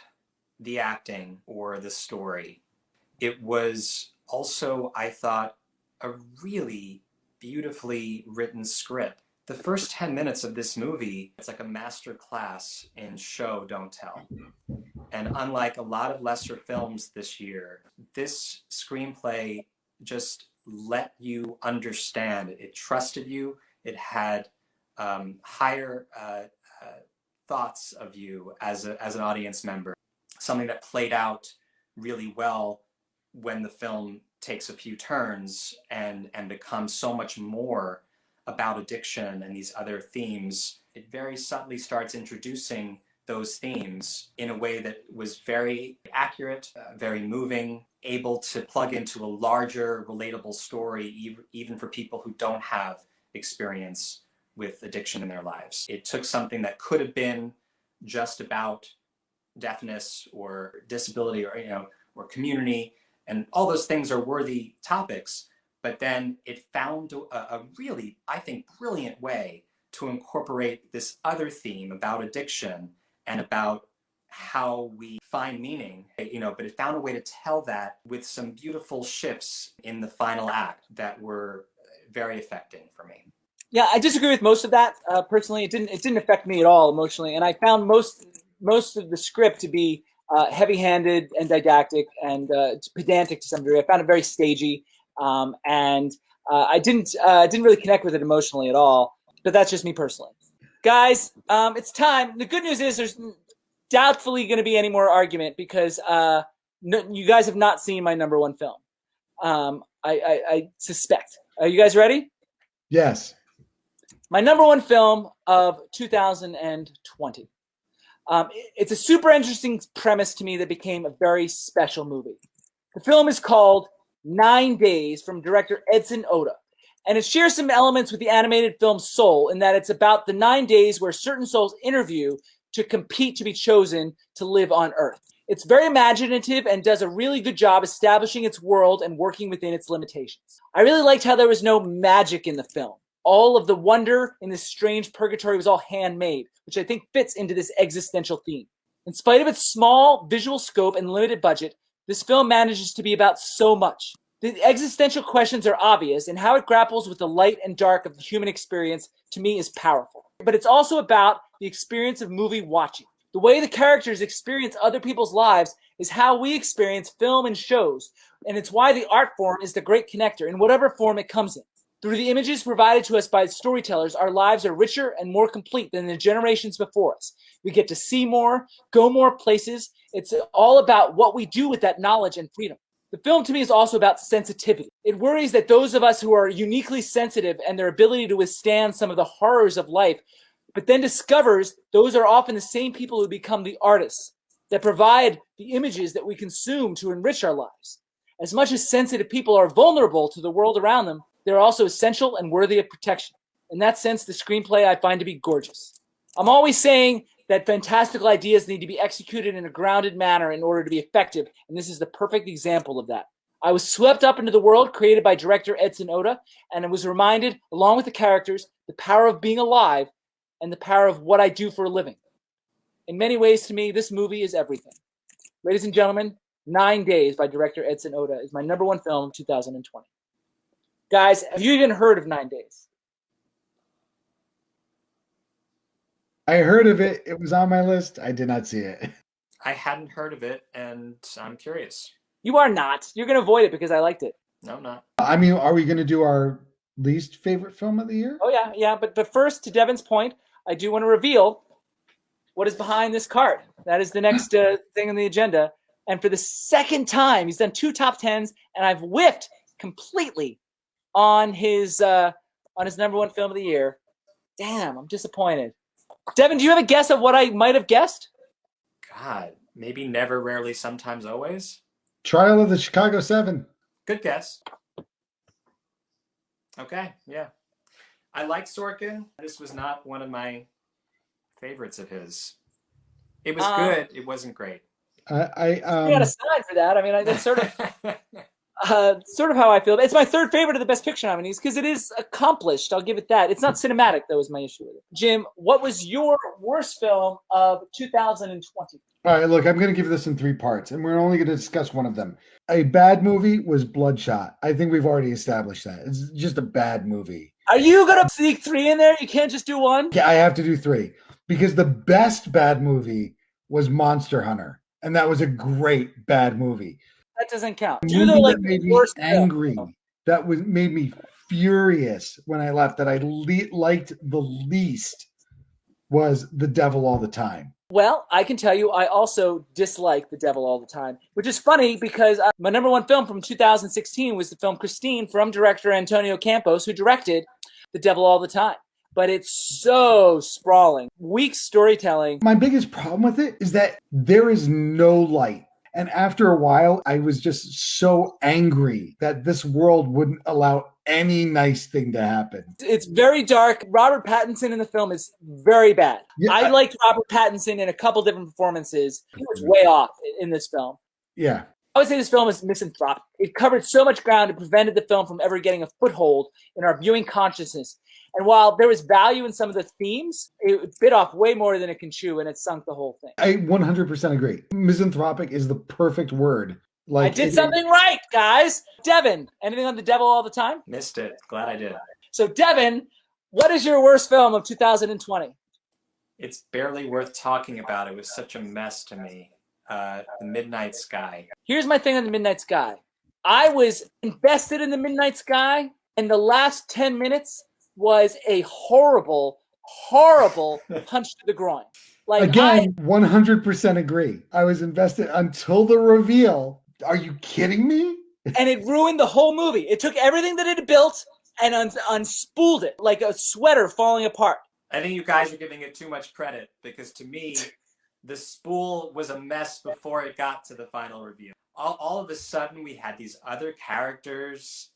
the acting or the story. It was also, I thought, a really beautifully written script. The first 10 minutes of this movie, it's like a master class in show, don't tell. And unlike a lot of lesser films this year, this screenplay just let you understand. It trusted you. It had higher thoughts of you as an audience member. Something that played out really well when the film takes a few turns and becomes so much more about addiction and these other themes. It very subtly starts introducing those themes in a way that was very accurate, very moving, able to plug into a larger, relatable story, even for people who don't have experience with addiction in their lives. It took something that could have been just about deafness or disability or community, and all those things are worthy topics, but then it found a really, I think, brilliant way to incorporate this other theme about addiction and about how we find meaning, but it found a way to tell that with some beautiful shifts in the final act that were very affecting for me. Yeah, I disagree with most of that. Personally, it didn't affect me at all emotionally, and I found most of the script to be heavy-handed and didactic and pedantic to some degree. I found it very stagey, and I didn't really connect with it emotionally at all. But that's just me personally. Guys, it's time. The good news is there's doubtfully going to be any more argument because you guys have not seen my number one film. I suspect. Are you guys ready? Yes. My number one film of 2020. It's a super interesting premise to me that became a very special movie. The film is called 9 Days from director Edson Oda. And it shares some elements with the animated film Soul in that it's about the 9 days where certain souls interview to compete to be chosen to live on Earth. It's very imaginative and does a really good job establishing its world and working within its limitations. I really liked how there was no magic in the film. All of the wonder in this strange purgatory was all handmade, which I think fits into this existential theme. In spite of its small visual scope and limited budget, this film manages to be about so much. The existential questions are obvious, and how it grapples with the light and dark of the human experience, to me, is powerful. But it's also about the experience of movie watching. The way the characters experience other people's lives is how we experience film and shows, and it's why the art form is the great connector in whatever form it comes in. Through the images provided to us by storytellers, our lives are richer and more complete than the generations before us. We get to see more, go more places. It's all about what we do with that knowledge and freedom. The film to me is also about sensitivity. It worries that those of us who are uniquely sensitive and their ability to withstand some of the horrors of life, but then discovers those are often the same people who become the artists that provide the images that we consume to enrich our lives. As much as sensitive people are vulnerable to the world around them, they're also essential and worthy of protection. In that sense, the screenplay I find to be gorgeous. I'm always saying that fantastical ideas need to be executed in a grounded manner in order to be effective, and this is the perfect example of that. I was swept up into the world created by director Edson Oda, and I was reminded, along with the characters, the power of being alive and the power of what I do for a living. In many ways, to me, this movie is everything. Ladies and gentlemen, 9 Days by director Edson Oda is my number one film of 2020. Guys, have you even heard of 9 Days? I heard of it. It was on my list. I did not see it. I hadn't heard of it, and I'm curious. You are not. You're going to avoid it because I liked it. No, I'm not. I mean, are we going to do our least favorite film of the year? Oh, yeah. But first, to Devin's point, I do want to reveal what is behind this card. That is the next thing on the agenda. And for the second time, he's done 2 top 10s, and I've whiffed completely on his number one film of the year. Damn, I'm disappointed. Devin, do you have a guess of what I might have guessed? God, maybe Never, Rarely, Sometimes, Always? Trial of the Chicago 7. Good guess. Okay, yeah. I like Sorkin. This was not one of my favorites of his. It was good. It wasn't great. I got a sign for that. I mean, that's sort of how I feel. It's my third favorite of the Best Picture nominees because it is accomplished. I'll give it that. It's not cinematic, though, is my issue with it. Jim, what was your worst film of 2020? All right, look, I'm going to give this in 3 parts, and we're only going to discuss one of them. A bad movie was Bloodshot. I think we've already established that. It's just a bad movie. Are you going to sneak 3 in there? You can't just do 1? Yeah, I have to do 3 because the best bad movie was Monster Hunter, and that was a great bad movie. That doesn't count. The movie that made me angry, that made me furious when I left, that I liked the least was The Devil All the Time. Well, I can tell you I also dislike The Devil All the Time, which is funny because my number one film from 2016 was the film Christine from director Antonio Campos, who directed The Devil All the Time. But it's so sprawling. Weak storytelling. My biggest problem with it is that there is no light. And after a while, I was just so angry that this world wouldn't allow any nice thing to happen. It's very dark. Robert Pattinson in the film is very bad. Yeah, I liked Robert Pattinson in a couple different performances. He was way off in this film. Yeah. I would say this film is misanthropic. It covered so much ground, it prevented the film from ever getting a foothold in our viewing consciousness. And while there was value in some of the themes, it bit off way more than it can chew, and it sunk the whole thing. I 100% agree. Misanthropic is the perfect word. I did something right, guys. Devin, anything on The Devil All the Time? Missed it. Glad I did. So, Devin, what is your worst film of 2020? It's barely worth talking about. It was such a mess to me. The Midnight Sky. Here's my thing on The Midnight Sky. I was invested in The Midnight Sky, and the last 10 minutes was a horrible, horrible punch to the groin. Like, again, 100% agree. I was invested until the reveal. Are you kidding me? And it ruined the whole movie. It took everything that it had built and unspooled it like a sweater falling apart. I think you guys are giving it too much credit because to me, the spool was a mess before it got to the final reveal. All of a sudden, we had these other characters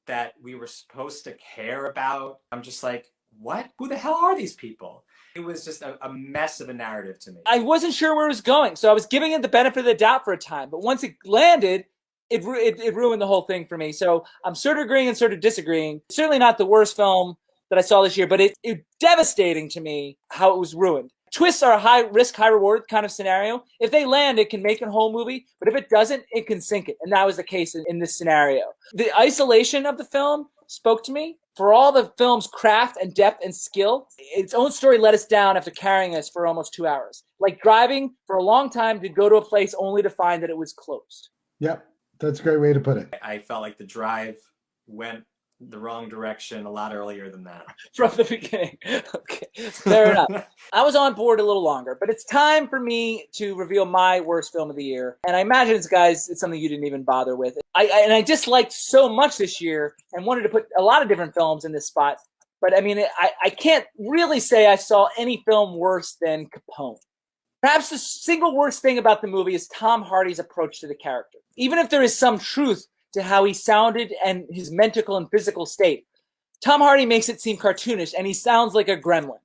that we were supposed to care about. I'm just like, what? Who the hell are these people? It was just a mess of a narrative to me. I wasn't sure where it was going, so I was giving it the benefit of the doubt for a time. But once it landed, it ruined the whole thing for me. So I'm sort of agreeing and sort of disagreeing. Certainly not the worst film that I saw this year, but it's devastating to me how it was ruined. Twists are a high risk, high reward kind of scenario. If they land, it can make a whole movie, but if it doesn't, it can sink it. And that was the case in this scenario. The isolation of the film spoke to me. For all the film's craft and depth and skill, its own story let us down after carrying us for almost 2 hours. Like driving for a long time to go to a place only to find that it was closed. Yep, that's a great way to put it. I felt like the drive went the wrong direction a lot earlier than that. From the beginning. Okay, fair enough. I was on board a little longer, but it's time for me to reveal my worst film of the year. And I imagine, guys, it's something you didn't even bother with. I disliked so much this year and wanted to put a lot of different films in this spot. But I mean, I can't really say I saw any film worse than Capone. Perhaps the single worst thing about the movie is Tom Hardy's approach to the character. Even if there is some truth to how he sounded and his mental and physical state, Tom Hardy makes it seem cartoonish, and he sounds like a gremlin.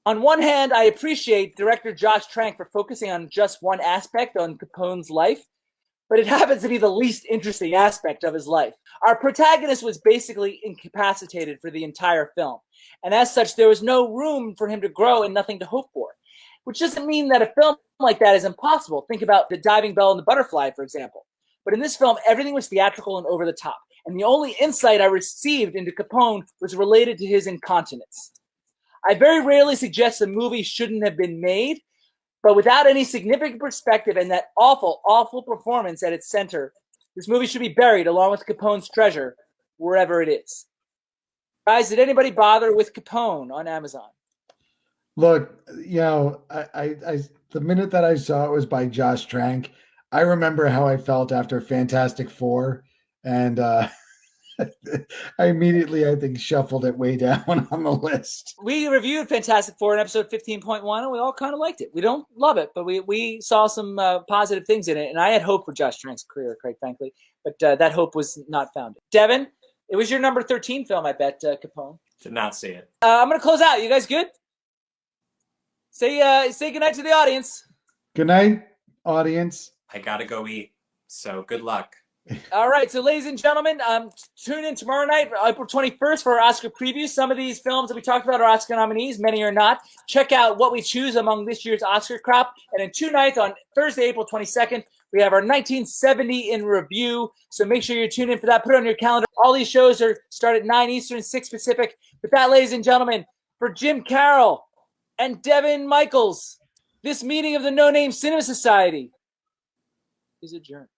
On one hand, I appreciate director Josh Trank for focusing on just one aspect on Capone's life, but it happens to be the least interesting aspect of his life. Our protagonist was basically incapacitated for the entire film, and as such, there was no room for him to grow and nothing to hope for, which doesn't mean that a film like that is impossible. Think about The Diving Bell and the Butterfly, for example. But in this film, everything was theatrical and over the top. And the only insight I received into Capone was related to his incontinence. I very rarely suggest a movie shouldn't have been made, but without any significant perspective and that awful, awful performance at its center, this movie should be buried along with Capone's treasure, wherever it is. Guys, did anybody bother with Capone on Amazon? Look, you know, I the minute that I saw it was by Josh Trank, I remember how I felt after Fantastic Four, and I immediately, I think, shuffled it way down on the list. We reviewed Fantastic Four in episode 15.1, and we all kind of liked it. We don't love it, but we saw some positive things in it, and I had hope for Josh Trank's career, quite frankly, but that hope was not founded. Devin, it was your number 13 film, I bet, Capone. Did not see it. I'm going to close out. You guys good? Say goodnight to the audience. Good night, audience. I gotta go eat. So good luck. All right, so ladies and gentlemen, tune in tomorrow night, April 21st, for our Oscar preview. Some of these films that we talked about are Oscar nominees, many are not. Check out what we choose among this year's Oscar crop. And in 2 nights, on Thursday, April 22nd, we have our 1970 in review. So make sure you tune in for that. Put it on your calendar. All these shows start at 9 Eastern, 6 Pacific. With that, ladies and gentlemen, for Jim Carroll and Devin Michaels, this meeting of the No Name Cinema Society is adjourned.